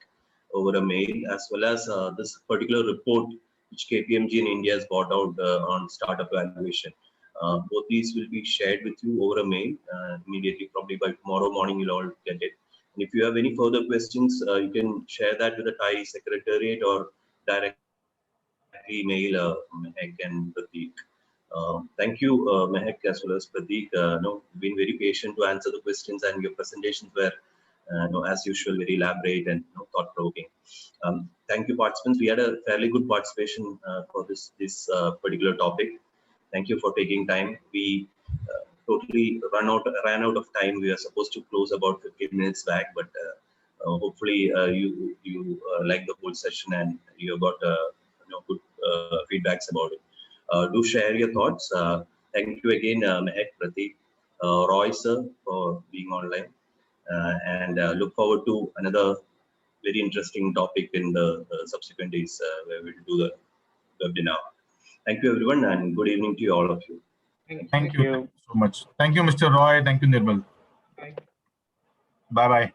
over a mail, as well as this particular report which KPMG in India has brought out on startup valuation. Both these will be shared with you over a mail immediately, probably by tomorrow morning you'll all get it. And if you have any further questions, you can share that with the TiE Secretariat or directly email Mehak and Pradeep. Thank you, Mehak, as well as Pradeep. Been very patient to answer the questions, and your presentations were, as usual, very elaborate and thought-provoking. Thank you, participants. We had a fairly good participation for this particular topic. Thank you for taking time. We totally ran out of time. We are supposed to close about 15 minutes back, but hopefully you like the whole session and you got good feedbacks about it. Do share your thoughts. Thank you again, Mehak, Pradeep, Roy sir, for being online, and look forward to another very interesting topic in the subsequent days where we'll do the webinar. Thank you, everyone, and good evening to all of you. Thank you so much. Thank you, Mr. Roy. Thank you, Nirmal. Bye-bye.